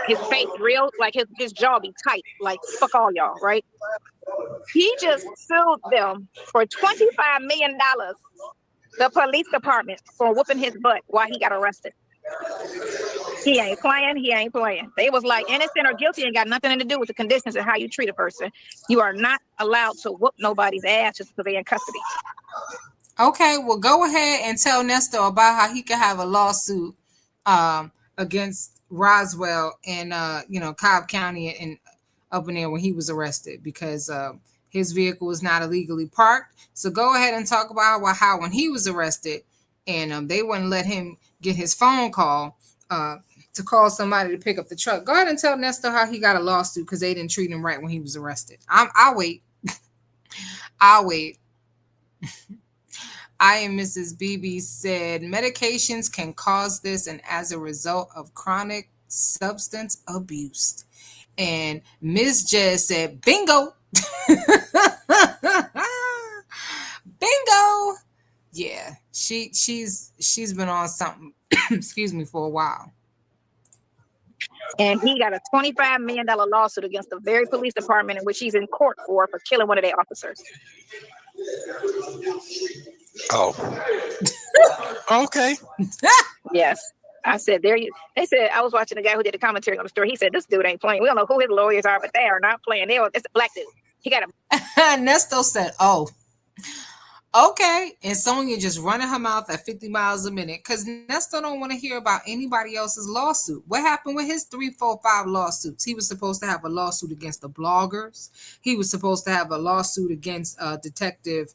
his face real, like his jaw be tight, like fuck all y'all, right? He just sued them for $25 million, the police department, for whooping his butt while he got arrested. He ain't playing. They was like, innocent or guilty ain't got nothing to do with the conditions and how you treat a person. You are not allowed to whoop nobody's ass just because they're in custody.
Okay, well, go ahead and tell Nesto about how he could have a lawsuit against Roswell in Cobb County and up in there when he was arrested because his vehicle was not illegally parked. So go ahead and talk about how when he was arrested and they wouldn't let him get his phone call to call somebody to pick up the truck. Go ahead and tell Nesto how he got a lawsuit because they didn't treat him right when he was arrested. I'll wait. I'll wait. I am Mrs. BB said medications can cause this and as a result of chronic substance abuse. And Ms. Jess said, bingo. Bingo. Yeah, she's been on something, excuse me, for a while.
And he got a $25 million lawsuit against the very police department in which he's in court for killing one of their officers.
Oh. Okay.
Yes. I said, they said, I was watching the guy who did the commentary on the story. He said, this dude ain't playing. We don't know who his lawyers are, but they are not playing. It's a black dude. He got a.
Nesto said, oh, okay. And Sonya just running her mouth at 50 miles a minute because Nesto don't want to hear about anybody else's lawsuit. What happened with his 3, 4, 5 lawsuits? He was supposed to have a lawsuit against the bloggers. He was supposed to have a lawsuit against Detective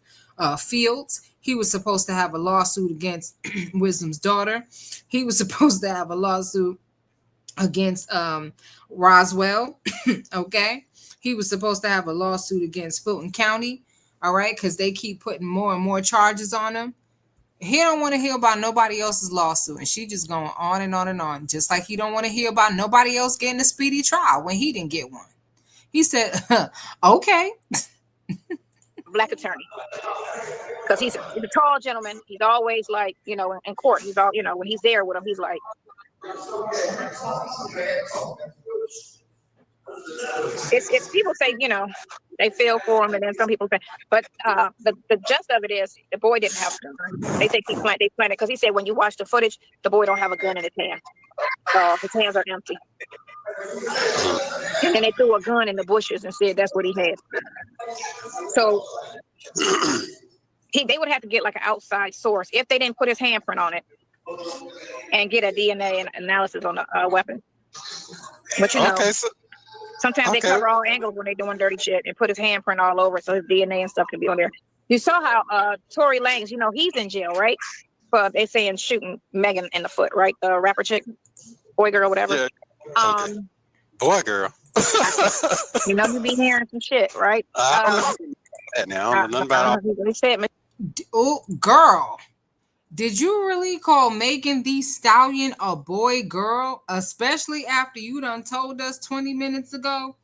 Fields. He was supposed to have a lawsuit against Wisdom's daughter. He was supposed to have a lawsuit against Roswell. Okay. He was supposed to have a lawsuit against Fulton County. All right. Because they keep putting more and more charges on him. He don't want to hear about nobody else's lawsuit. And she just going on and on and on. Just like he don't want to hear about nobody else getting a speedy trial when he didn't get one. He said, okay.
Black attorney, because he's a tall gentleman. He's always like, in court. He's all, when he's there with him, he's like, it's people say, they feel for him, and then some people say, but the gist of it is the boy didn't have a gun. They think they planned it because he said when you watch the footage, the boy don't have a gun in his hand. His hands are empty. And then they threw a gun in the bushes and said that's what he had. So they would have to get like an outside source if they didn't put his handprint on it and get a DNA analysis on the weapon. But sometimes they cover all angles when they're doing dirty shit and put his handprint all over so his DNA and stuff can be on there. You saw how Tory Lanez, he's in jail, right? But they saying shooting Megan in the foot, right? The rapper chick, boy, girl, whatever.
Yeah. Okay. Boy, girl.
You be hearing some shit, right?
I don't know nothing about
it.
Oh, girl. Did you really call Megan Thee Stallion a boy, girl? Especially after you done told us 20 minutes ago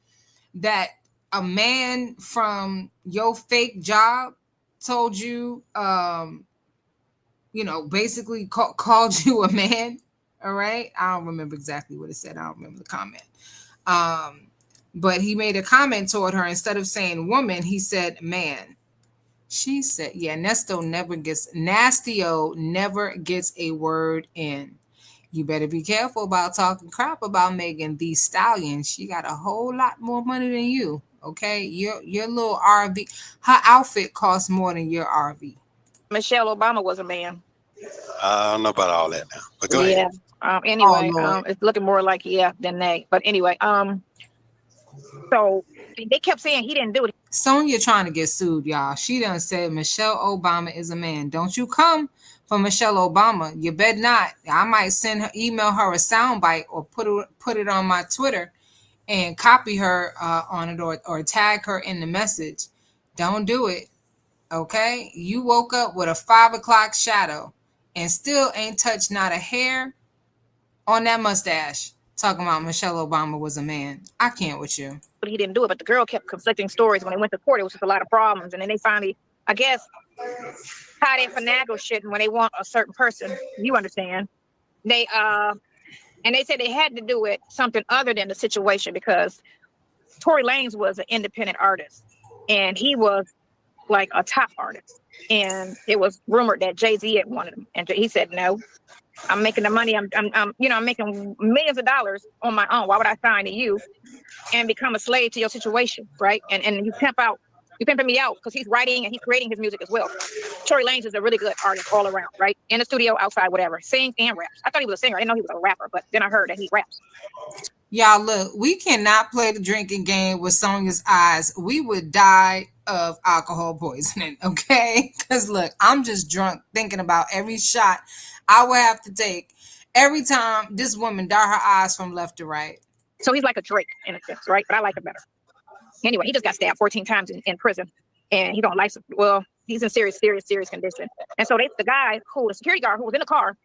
that a man from your fake job told you, basically called you a man. All right. I don't remember exactly what it said. I don't remember the comment. But he made a comment toward her. Instead of saying woman, he said man. She said, yeah, Nastio never gets a word in. You better be careful about talking crap about Megan Thee Stallion. She got a whole lot more money than you. Okay, your little RV, her outfit costs more than your RV.
Michelle Obama was a man.
I don't know about all that now, but go
Yeah.
ahead.
Anyway,
Oh Lord.
it's looking more like than they. But anyway, so they kept saying he didn't do it.
Sonya trying to get sued, y'all. She done said Michelle Obama is a man. Don't you come for Michelle Obama. You bet not. I might email her a soundbite or put it on my Twitter and copy her on it or tag her in the message. Don't do it. Okay? You woke up with a 5 o'clock shadow and still ain't touched not a hair on that mustache. Talking about Michelle Obama was a man. I can't with you.
But he didn't do it. But the girl kept conflicting stories when they went to court. It was just a lot of problems, and then they finally, I guess, how they finagle shit. And when they want a certain person, you understand, they and they said they had to do it something other than the situation because Tory Lanez was an independent artist, and he was like a top artist. And it was rumored that Jay-Z had wanted him, and he said no. I'm making the money. I'm making millions of dollars on my own. Why would I sign to you and become a slave to your situation, right? And you pimping me out because he's writing and he's creating his music as well. Tory Lanez is a really good artist all around, right? In the studio, outside, whatever. Sings and raps. I thought he was a singer. I didn't know he was a rapper, but then I heard that he raps.
Y'all, look, we cannot play the drinking game with Sonya's eyes. We would die of alcohol poisoning, okay? Because look, I'm just drunk thinking about every shot I would have to take every time this woman dart her eyes from left to right.
So he's like a Drake in a sense, right? But I like him better. Anyway, he just got stabbed 14 times in prison, and he don't like. Well, he's in serious condition. And so the security guard who was in the car,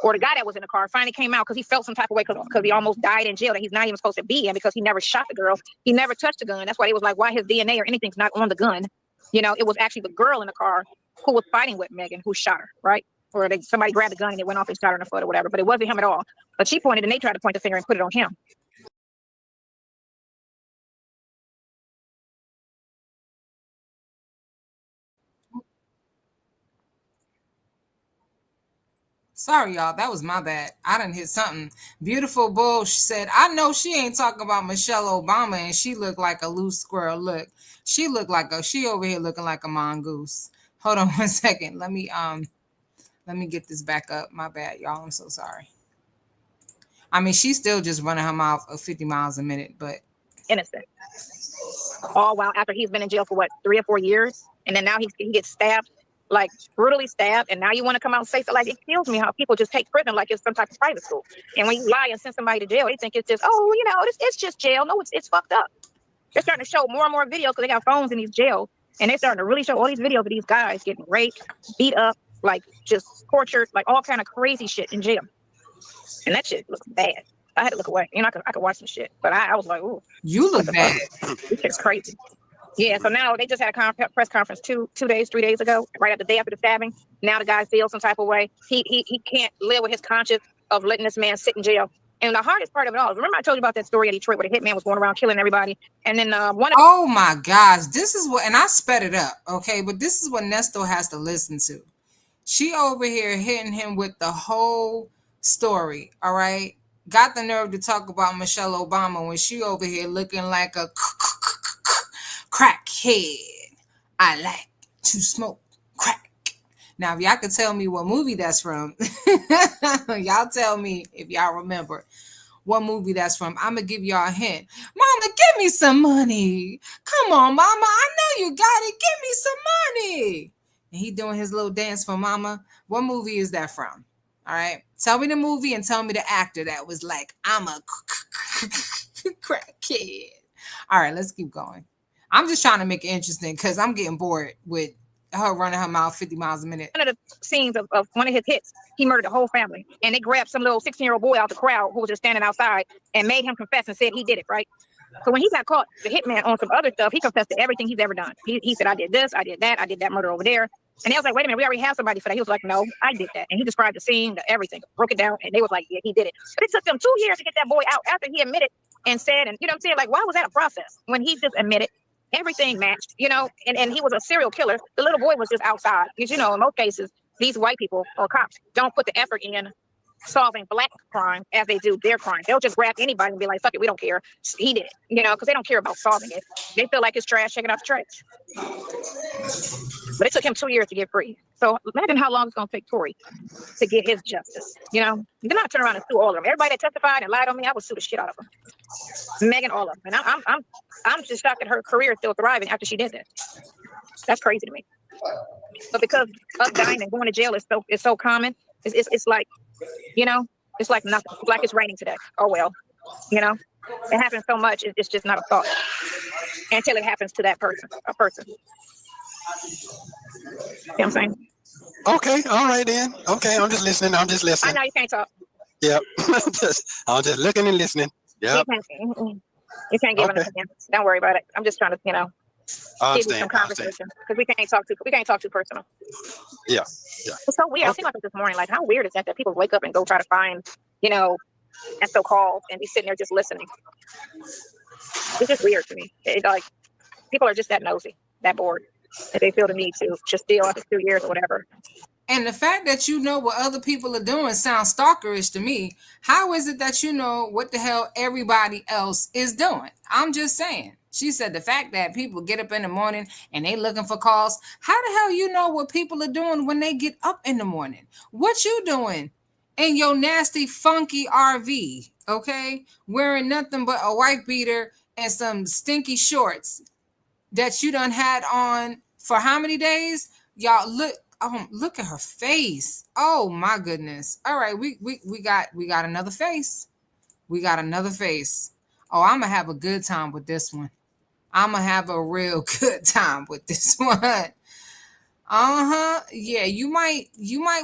or the guy that was in the car, finally came out because he felt some type of way because he almost died in jail that he's not even supposed to be in because he never shot the girl. He never touched the gun. That's why he was like, why his DNA or anything's not on the gun? You know, it was actually the girl in the car who was fighting with Megan who shot her, right? Or somebody grabbed the gun and it went off and shot her in the foot or whatever. But it wasn't him at all. But she pointed and they tried to point the finger and put it on him.
Sorry, y'all. That was my bad. I done hit something. Beautiful Bull said, I know she ain't talking about Michelle Obama and she looked like a loose squirrel. Look, she over here looking like a mongoose. Hold on 1 second. Let me get this back up. My bad, y'all. I'm so sorry. I mean, she's still just running her mouth of 50 miles a minute, but
innocent. All while after he's been in jail for what, 3 or 4 years, and then now he gets stabbed, like brutally stabbed, and now you want to come out and say so? Like, it kills me how people just take prison like it's some type of private school. And when you lie and send somebody to jail, they think it's just it's just jail. No, it's fucked up. They're starting to show more and more videos because they got phones in these jails, and they're starting to really show all these videos of these guys getting raped, beat up, like just tortured, like all kind of crazy shit in jail. And that shit looks bad. I had to look away. I could watch some shit, but I was like, ooh,
you look bad.
This shit's crazy. Yeah, so now they just had a press conference 3 days ago, right at the day after the stabbing. Now the guy feels some type of way. He can't live with his conscience of letting this man sit in jail. And the hardest part of it all is, remember I told you about that story in Detroit where the hitman was going around killing everybody, and then
oh my gosh, this is what, and I sped it up, okay, but this is what Nesto has to listen to. She over here hitting him with the whole story, all right? Got the nerve to talk about Michelle Obama when she over here looking like a crackhead. I like to smoke crack. Now, if y'all could tell me what movie that's from, y'all tell me if y'all remember what movie that's from. I'm going to give y'all a hint. Mama, give me some money. Come on, Mama. I know you got it. Give me some money. And he doing his little dance for Mama. What movie is that from? All right. Tell me the movie and tell me the actor that was like, I'm a crackhead. All right, let's keep going. I'm just trying to make it interesting because I'm getting bored with her running her mouth 50 miles a minute.
One of the scenes of one of his hits, he murdered the whole family. And they grabbed some little 16-year-old boy out the crowd who was just standing outside and made him confess and said he did it, right? So when he got caught, the hitman, on some other stuff, he confessed to everything he's ever done. He said, I did this, I did that murder over there. And they was like, wait a minute, we already have somebody for that. He was like, no, I did that. And he described the scene, everything, broke it down. And they was like, yeah, he did it. But it took them 2 years to get that boy out after he admitted and said, and you know what I'm saying? Like, why was that a process? When he just admitted, everything matched, and he was a serial killer. The little boy was just outside. Because, in most cases, these white people or cops don't put the effort in solving black crime as they do their crime. They'll just grab anybody and be like, fuck it, we don't care. He did it, because they don't care about solving it. They feel like it's trash, taking out the trash. But it took him 2 years to get free. So imagine how long it's going to take Tory to get his justice. Then I turn around and sue all of them. Everybody that testified and lied on me, I would sue the shit out of them. Megan, all of them. And I'm just shocked that her career is still thriving after she did that. That's crazy to me. But because us dying and going to jail is so common, it's like, it's like nothing. It's like it's raining today. Oh well, it happens so much. It's just not a thought until it happens to that person, a person. You know what I'm saying?
Okay, all right then. Okay, I'm just listening.
I know you can't talk.
Yep. I'm just looking and listening. Yep.
You can't give an opinion. Don't worry about it. I'm just trying to,
I
give you some conversation because we can't talk too personal.
Yeah.
It's so weird. I think about this morning, like how weird is that people wake up and go try to find, and so-called and be sitting there just listening. It's just weird to me. It's like people are just that nosy, that bored, that they feel the need to just steal after 2 years or whatever.
And the fact that you know what other people are doing sounds stalkerish to me. How is it that you know what the hell everybody else is doing? I'm just saying. She said the fact that people get up in the morning and they looking for calls. How the hell you know what people are doing when they get up in the morning? What you doing in your nasty, funky RV, okay? Wearing nothing but a white beater and some stinky shorts that you done had on for how many days? Y'all look at her face. Oh my goodness. All right, we got another face. We got another face. Oh, I'm gonna have a good time with this one. I'm gonna have a real good time with this one. Yeah, you might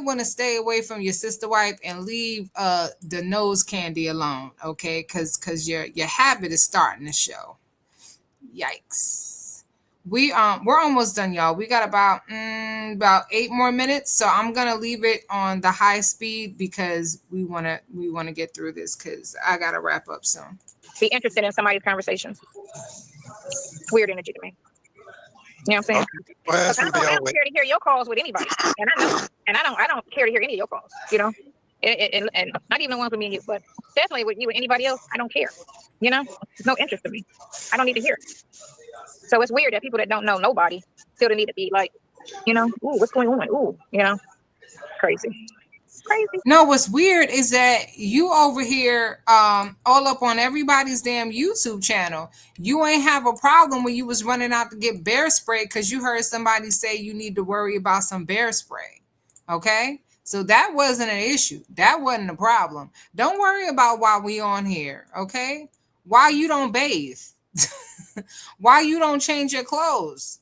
want to stay away from your sister wife and leave the nose candy alone, okay? Cause your habit is starting to show. Yikes. We're almost done, y'all. We got about 8 more minutes, so I'm gonna leave it on the high speed because we wanna get through this because I gotta wrap up soon.
Be interested in somebody's conversations. Weird energy to me. You know what I'm saying?
Well,
I don't care to hear your calls with anybody, and I know, and I don't care to hear any of your calls. And not even the ones with me and you, but definitely with you and anybody else, I don't care. There's no interest in me. I don't need to hear it. So it's weird that people that don't know nobody feel the need to be like, ooh, what's going on? Ooh, crazy.
No, what's weird is that you over here all up on everybody's damn YouTube channel. You ain't have a problem when you was running out to get bear spray because you heard somebody say you need to worry about some bear spray. Okay? So that wasn't an issue. That wasn't a problem. Don't worry about why we on here, okay? Why you don't bathe? Why you don't change your clothes?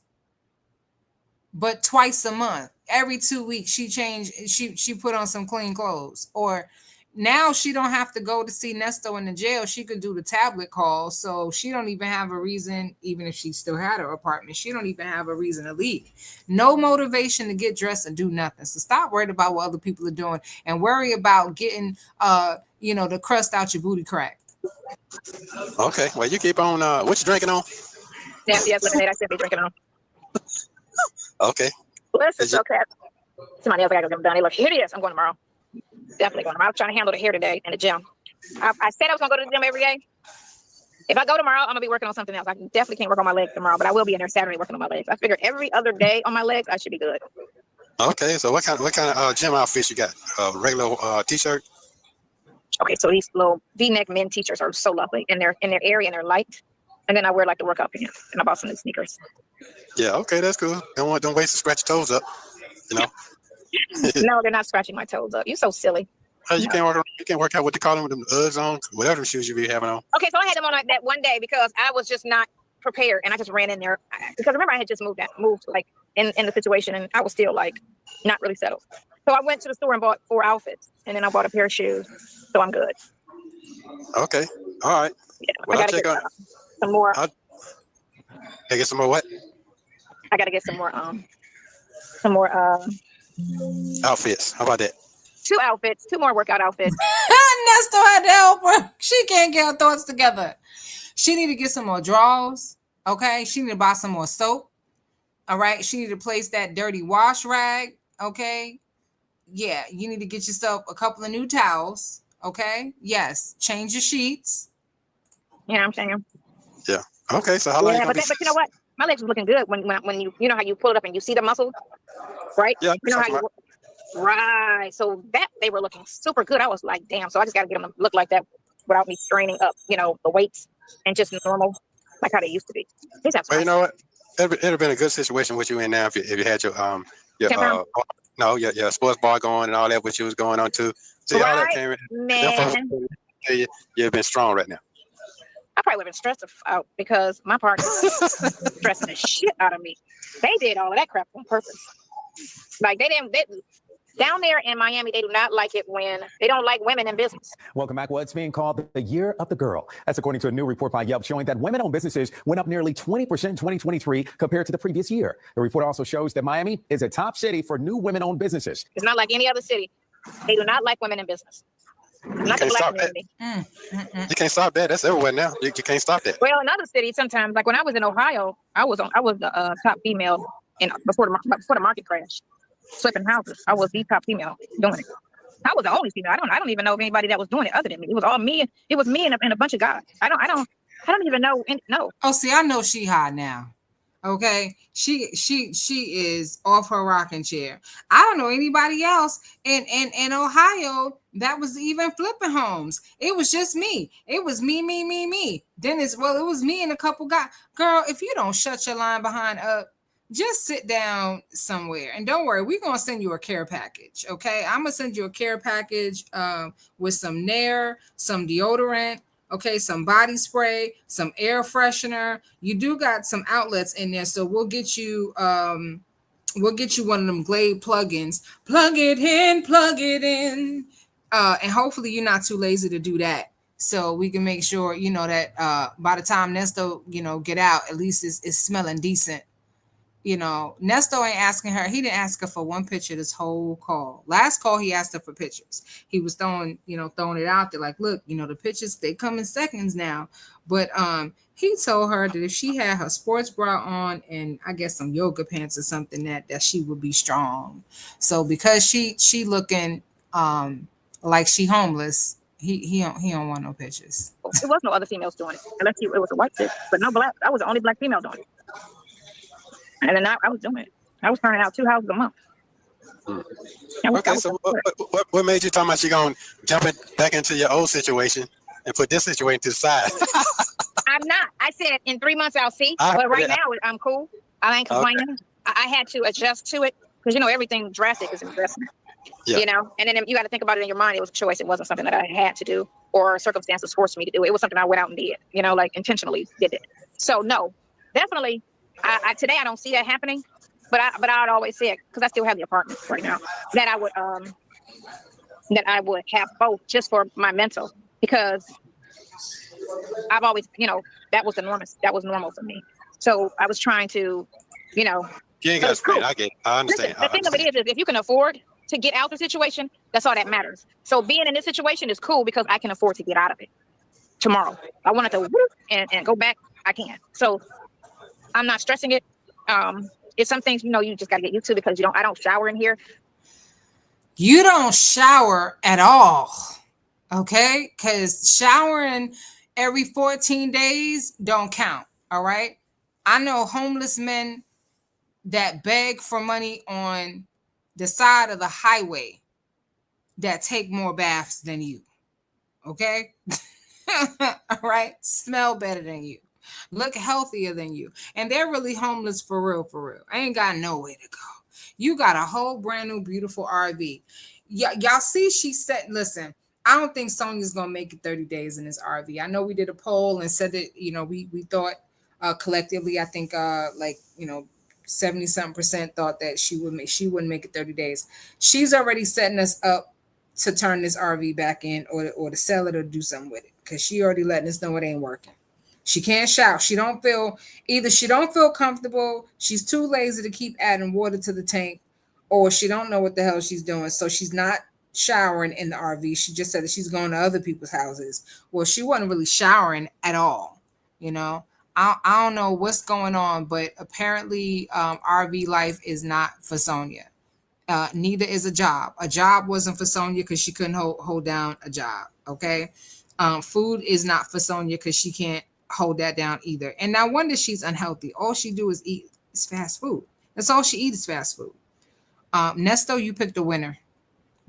But twice a month, every 2 weeks, she put on some clean clothes. Or now she don't have to go to see Nesto in the jail. She could do the tablet call. So she don't even have a reason, even if she still had her apartment, she don't even have a reason to leave. No motivation to get dressed and do nothing. So stop worrying about what other people are doing and worry about getting the crust out your booty crack.
Okay, well you keep on what you drinking on?
Yes, lemonade. I should be drinking on.
Okay.
Listen, okay. Somebody else I gotta go done. They look, here it is. I'm going tomorrow. Definitely going tomorrow. I'm trying to handle the hair today in the gym. I said I was gonna go to the gym every day. If I go tomorrow, I'm gonna be working on something else. I definitely can't work on my legs tomorrow, but I will be in there Saturday working on my legs. I figure every other day on my legs, I should be good.
Okay, so what kind of gym outfits you got? Regular t-shirt?
Okay, so these little V-neck men t-shirts are so lovely, and they're airy and they're light. And then I wear like the workout pants, and I bought some new sneakers.
Yeah, okay, that's cool. Don't waste to scratch your toes up,
No, they're not scratching my toes up. You're so silly.
You can't work out what they call them with them Uggs on, whatever them shoes you be having on.
Okay, so I had them on like that one day because I was just not prepared, and I just ran in there because remember I had just moved like in the situation, and I was still like not really settled. So I went to the store and bought 4 outfits, and then I bought a pair of shoes. So I'm good.
Okay, all right.
Yeah,
well,
I gotta get some more.
Get some more what?
I gotta get some more
outfits. How about that?
2 outfits, 2 more workout outfits.
Nesto had to help her. She can't get her thoughts together. She need to get some more drawers. Okay. She need to buy some more soap. All right. She need to place that dirty wash rag. Okay. yeah, you need to get yourself a couple of new towels. Okay. Yes. Change your sheets.
You know what I'm saying?
Yeah. Okay. So how long you
Yeah,
gonna be?
but you know what? My legs was looking good when you know how you pull it up and you see the muscle, right?
Yeah.
You know how you right. So that they were looking super good. I was like, damn. So I just got to get them to look like that without me straining up, the weights and just normal, like how they used to be. These have
Well, you
nice
know what? It'd have been a good situation with you in now if you had your
10 pounds.
no your sports bar going and all that what you was going on too. See all that
Right,
came in. Them folks
man.
tell you've been strong right now.
I probably would have been stressed out because my partner was stressing the shit out of me. They did all of that crap on purpose. Like they didn't. Down there in Miami, they do not like it when they don't like women in business.
Welcome back. Well, it's being called the Year of the Girl. That's according to a new report by Yelp showing that women-owned businesses went up nearly 20% in 2023 compared to the previous year. The report also shows that Miami is a top city for new women-owned businesses.
It's not like any other city. They do not like women in business. Not the black community.
You can't stop that. That's everywhere now. You can't stop that.
Well, in other cities, sometimes, like when I was in Ohio, I was the top female before the market crash, flipping houses. I was the top female doing it. I was the only female. I don't even know of anybody that was doing it other than me. It was all me. It was me and a bunch of guys. I don't even know. No.
Oh, see, I know she hot now. Okay, she is off her rocking chair. I don't know anybody else in Ohio that was even flipping homes. It was just me. It was me. Then it was me and a couple guys. Girl, if you don't shut your line behind up, just sit down somewhere and don't worry. We're gonna send you a care package. Okay, I'm gonna send you a care package with some Nair, some deodorant. Okay, some body spray, some air freshener. You do got some outlets in there, so we'll get you one of them Glade plugins. Plug it in. And hopefully you're not too lazy to do that. So we can make sure, that by the time Nesto, get out, at least it's smelling decent. Nesto ain't asking her. He didn't ask her for one picture this whole call. Last call, he asked her for pictures. He was throwing it out there like, look, the pictures, they come in seconds now. But he told her that if she had her sports bra on and I guess some yoga pants or something, that she would be strong. So because she looking like she homeless, he don't want no pictures.
There was no other females doing it, unless it was a white chick, but no black. I was the only black female doing it. And then I was doing it. I was turning out 2 houses a month.
Okay, so what made you talk about you going to jump back into your old situation and put this situation to the side?
I'm not. I said in 3 months I'll see. But right now I'm cool. I ain't complaining. Okay. I had to adjust to it because everything drastic is an adjustment.
Yeah.
And then you got to think about it in your mind. It was a choice. It wasn't something that I had to do or circumstances forced me to do. It was something I went out and did. Like intentionally did it. So no, definitely. Today I don't see that happening, but I would always say it because I still have the apartment right now that I would have both just for my mental because I've always that was normal for me. So I was trying to
You ain't got to explain. I get it. I understand.
Listen, the thing of it is if you can afford to get out of the situation, that's all that matters. So being in this situation is cool because I can afford to get out of it tomorrow. I wanted to and go back. I can. So. I'm not stressing it. It's some things, you just got to get used to because I don't shower in here.
You don't shower at all. Okay. Cause showering every 14 days don't count. All right. I know homeless men that beg for money on the side of the highway that take more baths than you. Okay. All right. Smell better than you. Look healthier than you. And they're really homeless for real. I ain't got nowhere to go. You got a whole brand new beautiful RV. Y'all see she said, listen, I don't think Sonya's going to make it 30 days in this RV. I know we did a poll and said that, we thought collectively, I think 70-something% thought that she wouldn't make it 30 days. She's already setting us up to turn this RV back in or to sell it or do something with it because she already letting us know it ain't working. She can't shout. She don't feel comfortable. She's too lazy to keep adding water to the tank, or she don't know what the hell she's doing. So she's not showering in the RV. She just said that she's going to other people's houses. Well, she wasn't really showering at all. I don't know what's going on, but apparently RV life is not for Sonya. Neither is a job. A job wasn't for Sonya because she couldn't hold down a job. Okay. Food is not for Sonya because she can't hold that down either. And no wonder she's unhealthy. All she do is eat is fast food. That's all she eats is fast food. Nesto, you picked a winner.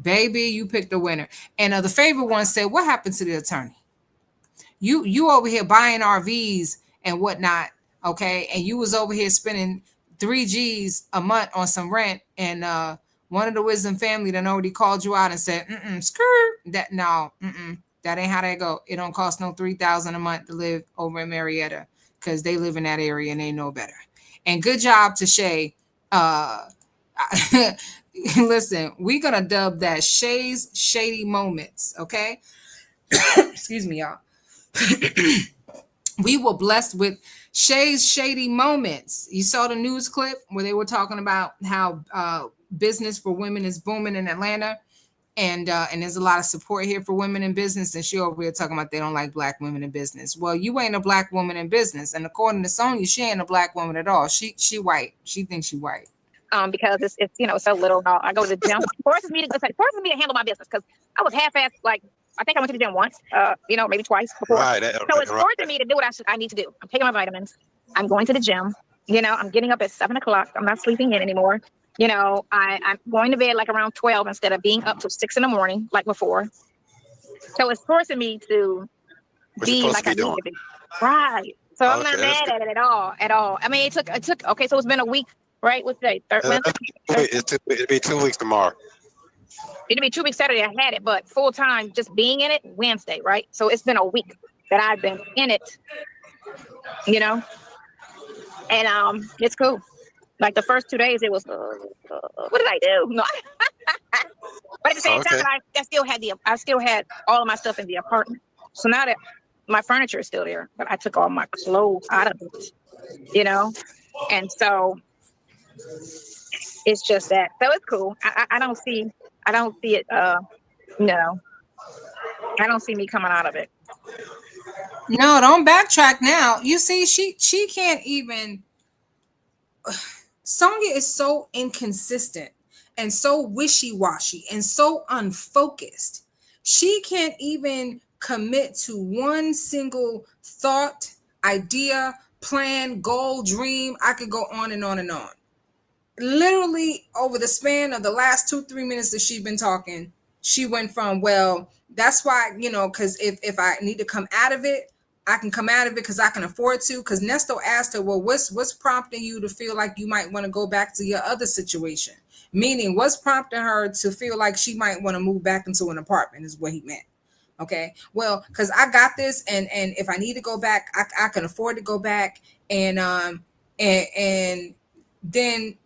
Baby, you picked a winner. And the favorite one said, what happened to the attorney? You over here buying RVs and whatnot, okay? And you was over here spending 3 G's a month on some rent, and one of the Wisdom family done already called you out and said, skirt, that no, that ain't how that go. It don't cost no 3,000 a month to live over in Marietta because they live in that area and they know better. And good job to Shay. Listen, we're gonna dub that Shay's Shady Moments, okay? Excuse me, y'all. We were blessed with Shay's Shady Moments. You saw the news clip where they were talking about how business for women is booming in Atlanta, and there's a lot of support here for women in business. And she over here talking about they don't like black women in business. Well, you ain't a black woman in business, and according to Sonya, she ain't a black woman at all. She white. She thinks she white.
Because it's so little. I go to the gym. Forces me to handle my business because I was half-assed. Like I think I went to the gym once, maybe twice before.
Right.
So it's forcing me to do what I need to do. I'm taking my vitamins. I'm going to the gym. I'm getting up at 7 o'clock. I'm not sleeping in anymore. I'm going to bed like around 12 instead of being up till 6 in the morning like before. So it's forcing me to be like I need to be. Right. So I'm not mad at it at all. I mean, it took. Okay, so it's been a week. Right? What's today?
It'll be 2 weeks tomorrow.
It'll be 2 weeks Saturday. I had it, but full time, just being in it Wednesday, right? So it's been a week that I've been in it, and it's cool. Like the first 2 days, it was what did I do? No, but at the same time, I still had all of my stuff in the apartment. So now that my furniture is still there, but I took all my clothes out of it, and so. It's just that. So it's cool. I don't see it. No, I don't see me coming out of it.
No, don't backtrack now. You see, she can't even. Sonya is so inconsistent and so wishy-washy and so unfocused. She can't even commit to one single thought, idea, plan, goal, dream. I could go on and on and on. Literally over the span of the last 2-3 minutes that she's been talking, she went from, well, that's why, because if I need to come out of it, I can come out of it because I can afford to. Because Nesto asked her, well, what's prompting you to feel like you might want to go back to your other situation? Meaning, what's prompting her to feel like she might want to move back into an apartment is what he meant. Okay, well, because I got this, and if I need to go back, I can afford to go back, and then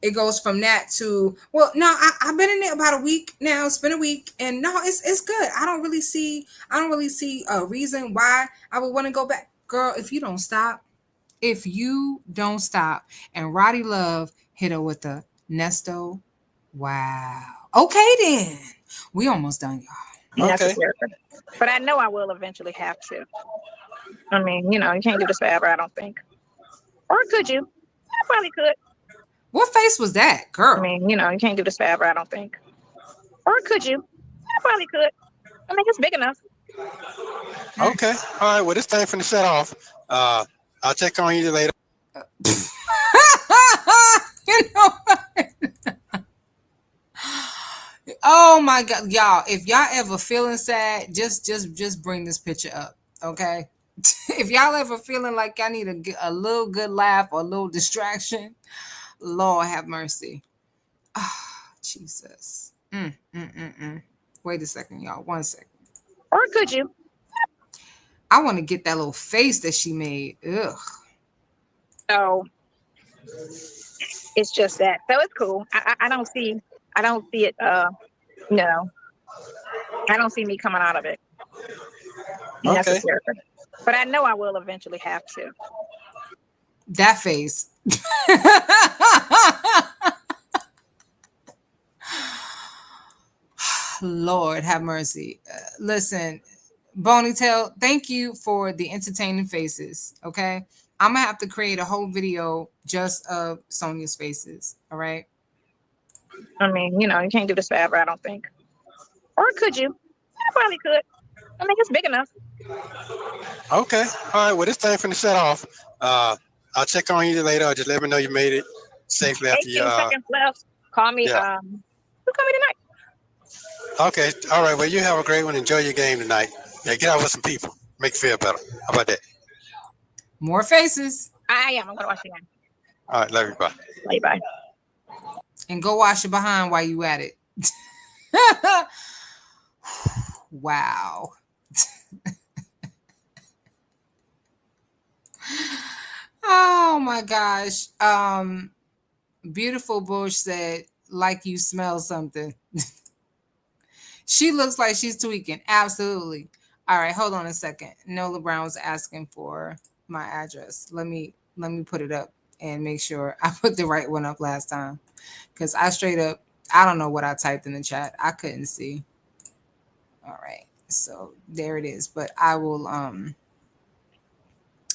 it goes from that to, well, no, I've been in there about a week now. It's been a week, and no, it's good. I don't really see a reason why I would want to go back, girl. If you don't stop, and Roddy Love hit her with a Nesto. Wow. Okay, then we almost done, y'all.
Okay. But I know I will eventually have to. I mean, you can't do this forever. I don't think. Or could you? I probably could.
What face was that, girl?
I mean, you can't do this forever, I don't think. Or could you? I probably could. I mean, it's big enough.
Okay. All right. Well, this thing finna set off. I'll check on you later.
Oh my God, y'all! If y'all ever feeling sad, just bring this picture up, okay? If y'all ever feeling like I need a little good laugh or a little distraction, Lord have mercy. Oh, Jesus. Wait a second, y'all. 1 second.
Or could you?
I want to get that little face that she made. Ugh.
So it's just that. So it's cool. I don't see it. No, I don't see me coming out of it necessarily. But I know I will eventually have to.
That face. Lord have mercy. Listen, Boneytail, thank you for the entertaining faces. Okay, I'm gonna have to create a whole video just of Sonya's faces. All right.
I mean, you can't do this forever, I don't think. Or could you? I probably could. I mean, it's big enough.
Okay. All right. Well, this thing finna shut off. I'll check on you later. Or just let me know you made it safely after you.
18 seconds left. Call me.
Yeah.
Who call me tonight?
Okay. All right. Well, you have a great one. Enjoy your game tonight. Yeah. Get out with some people. Make you feel better. How about that?
More faces.
I am. I'm gonna watch the game.
All right. Love you. Bye.
Love you. Bye.
And go wash your behind while you at it. Wow. Oh my gosh. Beautiful Bush said, like you smell something. She looks like she's tweaking. Absolutely. All right, hold on a second. Nola Brown was asking for my address. Let me put it up and make sure I put the right one up last time. Because I straight up, I don't know what I typed in the chat. I couldn't see. All right. So there it is. But I will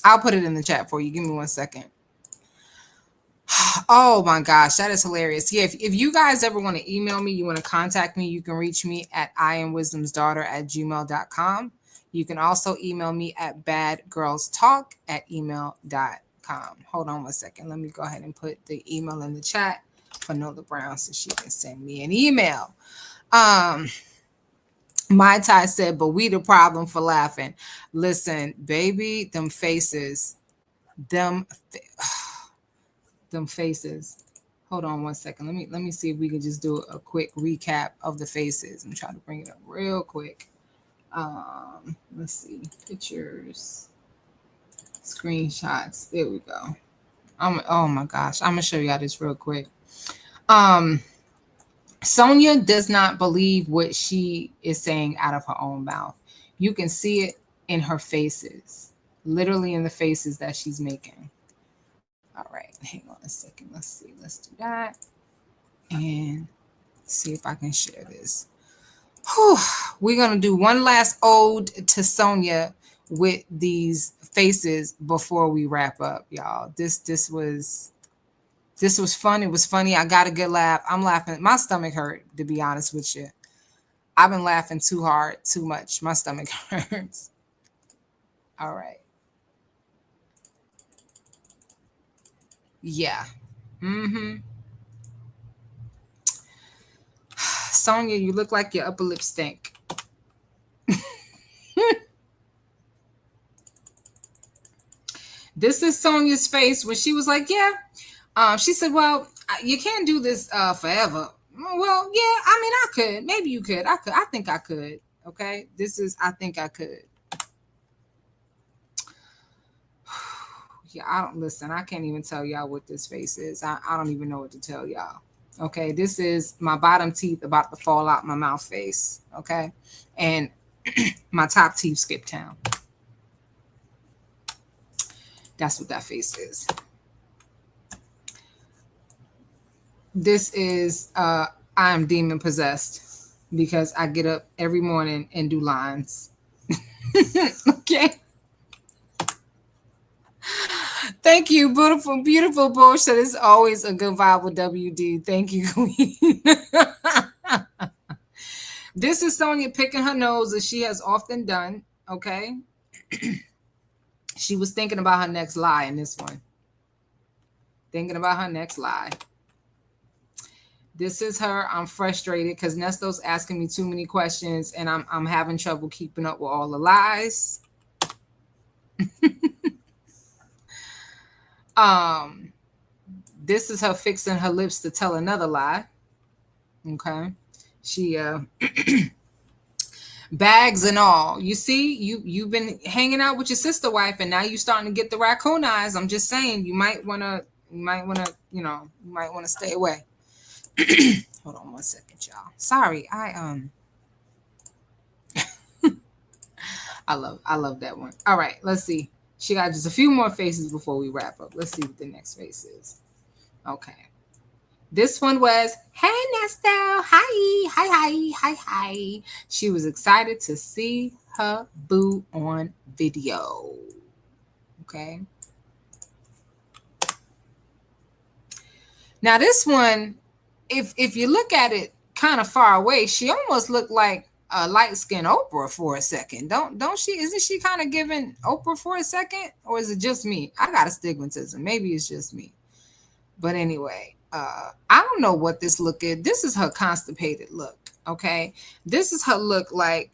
I'll put it in the chat for you. Give me 1 second. Oh my gosh, that is hilarious. Yeah, if you guys ever want to email me, you want to contact me, you can reach me at iamwisdomsdaughter@gmail.com. You can also email me at badgirlstalk@email.com. Hold on 1 second. Let me go ahead and put the email in the chat for Nola Brown so she can send me an email. My Ty said, but we the problem for laughing. Listen, baby, them faces, them faces. Hold on 1 second. Let me see if we can just do a quick recap of the faces. I'm trying to bring it up real quick. Let's see. Pictures, screenshots. There we go. Oh my gosh. I'm gonna show y'all this real quick. Sonya does not believe what she is saying out of her own mouth. You can see it in her faces, literally in the faces that she's making. All right, hang on a second. Let's see. Let's do that. And see if I can share this. Whew. We're going to do one last ode to Sonya with these faces before we wrap up, y'all. This was fun. It was funny. I got a good laugh. I'm laughing. My stomach hurt, to be honest with you. I've been laughing too hard, too much. My stomach hurts. All right. Yeah. Sonya, you look like your upper lip stink. This is Sonya's face when she was like, yeah. She said, well, you can't do this forever. Well, yeah, I mean, I could. Maybe you could. I think I could. Okay. I think I could. Yeah, I can't even tell y'all what this face is. I don't even know what to tell y'all. Okay, this is my bottom teeth about to fall out my mouth face. Okay, and my top teeth skip town. That's what that face is. This is I am demon possessed because I get up every morning and do lines. Okay. Thank you, beautiful, beautiful Bush. That is always a good vibe with WD. Thank you, Queen. This is Sonya picking her nose as she has often done. Okay. She was thinking about her next lie in this one. Thinking about her next lie. This is her. I'm frustrated because Nesto's asking me too many questions and I'm having trouble keeping up with all the lies. This is her fixing her lips to tell another lie. Okay. She bags and all. You see, you've been hanging out with your sister wife and now you're starting to get the raccoon eyes. I'm just saying you might want to stay away. Hold on 1 second, y'all. Sorry, I love that one. All right, let's see. She got just a few more faces before we wrap up. Let's see what the next face is. Okay. This one was, hey, Nesto. Hi. She was excited to see her boo on video. Okay. Now, this one if you look at it kind of far away, she almost looked like a light-skinned Oprah for a second. Don't she? Isn't she kind of giving Oprah for a second? Or is it just me? I got astigmatism. Maybe it's just me. But anyway, I don't know what this look is. This is her constipated look. Okay. This is her look like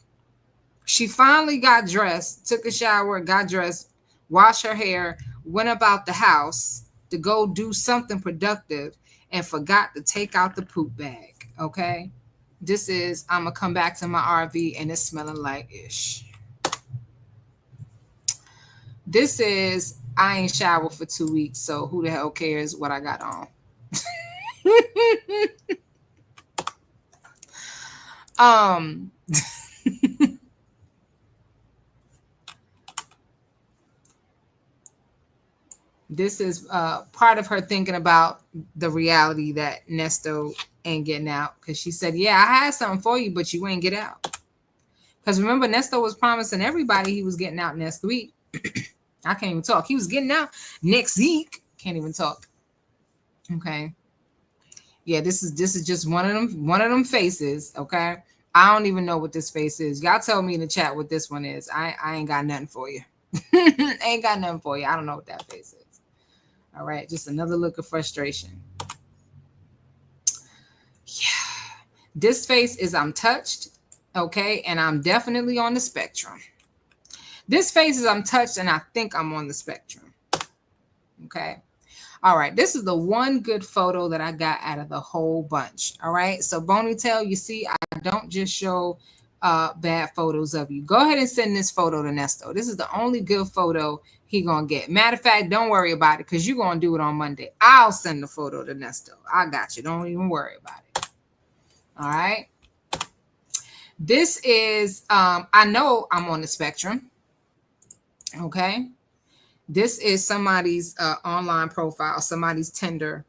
she finally got dressed, took a shower, got dressed, washed her hair, went about the house to go do something productive and forgot to take out the poop bag. Okay. This is, I'm going to come back to my RV and it's smelling like ish. This is, I ain't showered for 2 weeks, so who the hell cares what I got on? This is part of her thinking about the reality that Nesto ain't getting out, because she said, yeah, I had something for you, but you ain't get out. Because remember, Nesto was promising everybody he was getting out next week. I can't even talk. He was getting out next week. Can't even talk. Okay. Yeah, this is just one of them faces. Okay. I don't even know what this face is. Y'all tell me in the chat what this one is. I ain't got nothing for you. Ain't got nothing for you. I don't know what that face is. All right, just another look of frustration. Yeah. This face is I'm touched, okay? And I'm definitely on the spectrum. This face is I'm touched and I think I'm on the spectrum. Okay. All right, this is the one good photo that I got out of the whole bunch. All right, so Bonitail, you see, I don't just show bad photos of you. Go ahead and send this photo to Nesto. This is the only good photo he gonna get. Matter of fact, don't worry about it because you're gonna do it on Monday. I'll send the photo to Nesto. I got you. Don't even worry about it. All right. This is I know I'm on the spectrum. Okay. This is somebody's online profile, somebody's Tinder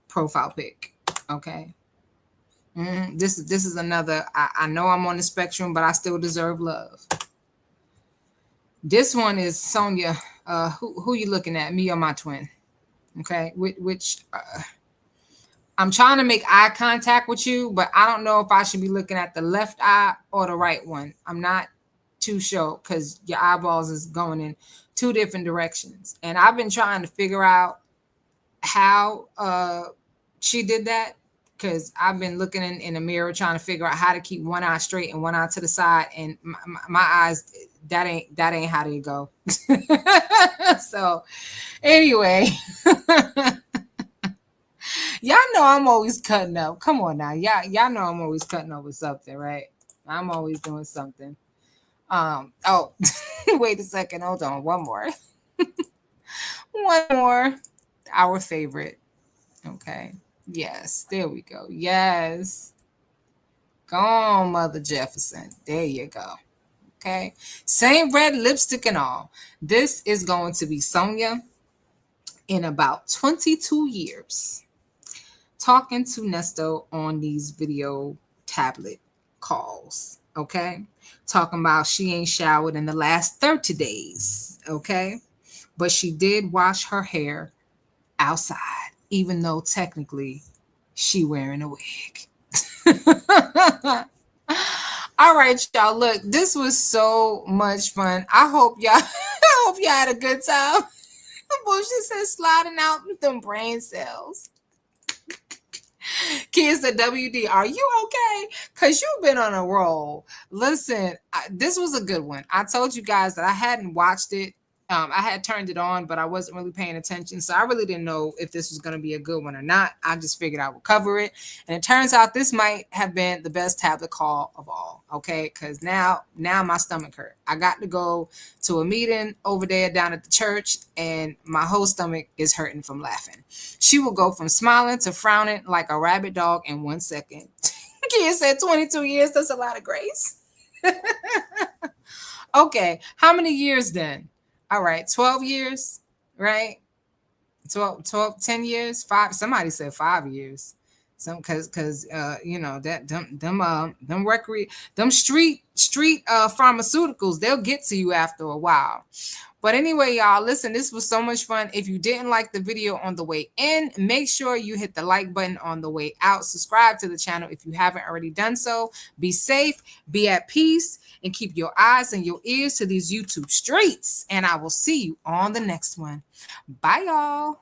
profile pic. Okay. This is another. I know I'm on the spectrum, but I still deserve love. This one is Sonya. Who you looking at? Me or my twin? Okay. Which I'm trying to make eye contact with you, but I don't know if I should be looking at the left eye or the right one. I'm not too sure because your eyeballs is going in 2 different directions. And I've been trying to figure out how she did that, because I've been looking in the mirror trying to figure out how to keep one eye straight and one eye to the side. And my eyes, that ain't how they go. So anyway, y'all know I'm always cutting up. Come on now. Y'all know I'm always cutting up with something, right? I'm always doing something. Oh, wait a second. Hold on. One more. One more. Our favorite. Okay. Yes. There we go. Yes. Go on, Mother Jefferson. There you go. Okay. Same red lipstick and all. This is going to be Sonya in about 22 years. Talking to Nesto on these video tablet calls. Okay. Talking about she ain't showered in the last 30 days. Okay. But she did wash her hair outside, even though technically she wearing a wig. All right, y'all. Look, this was so much fun. I hope y'all had a good time. Bullshit says sliding out them brain cells. Kids at WD, are you okay? Because you've been on a roll. Listen, this was a good one. I told you guys that I hadn't watched it. I had turned it on, but I wasn't really paying attention. So I really didn't know if this was going to be a good one or not. I just figured I would cover it. And it turns out this might have been the best tablet call of all. Okay. Because now my stomach hurt. I got to go to a meeting over there down at the church, and my whole stomach is hurting from laughing. She will go from smiling to frowning like a rabid dog in 1 second. Kid said 22 years. That's a lot of grace. Okay. How many years then? All right, 12 years, right? 10 years, 5. Somebody said 5 years. Some because you know that them street pharmaceuticals, they'll get to you after a while. But anyway, y'all, listen, this was so much fun. If you didn't like the video on the way in, make sure you hit the like button on the way out. Subscribe to the channel if you haven't already done so. Be safe, be at peace, and keep your eyes and your ears to these YouTube streets. And I will see you on the next one. Bye, y'all.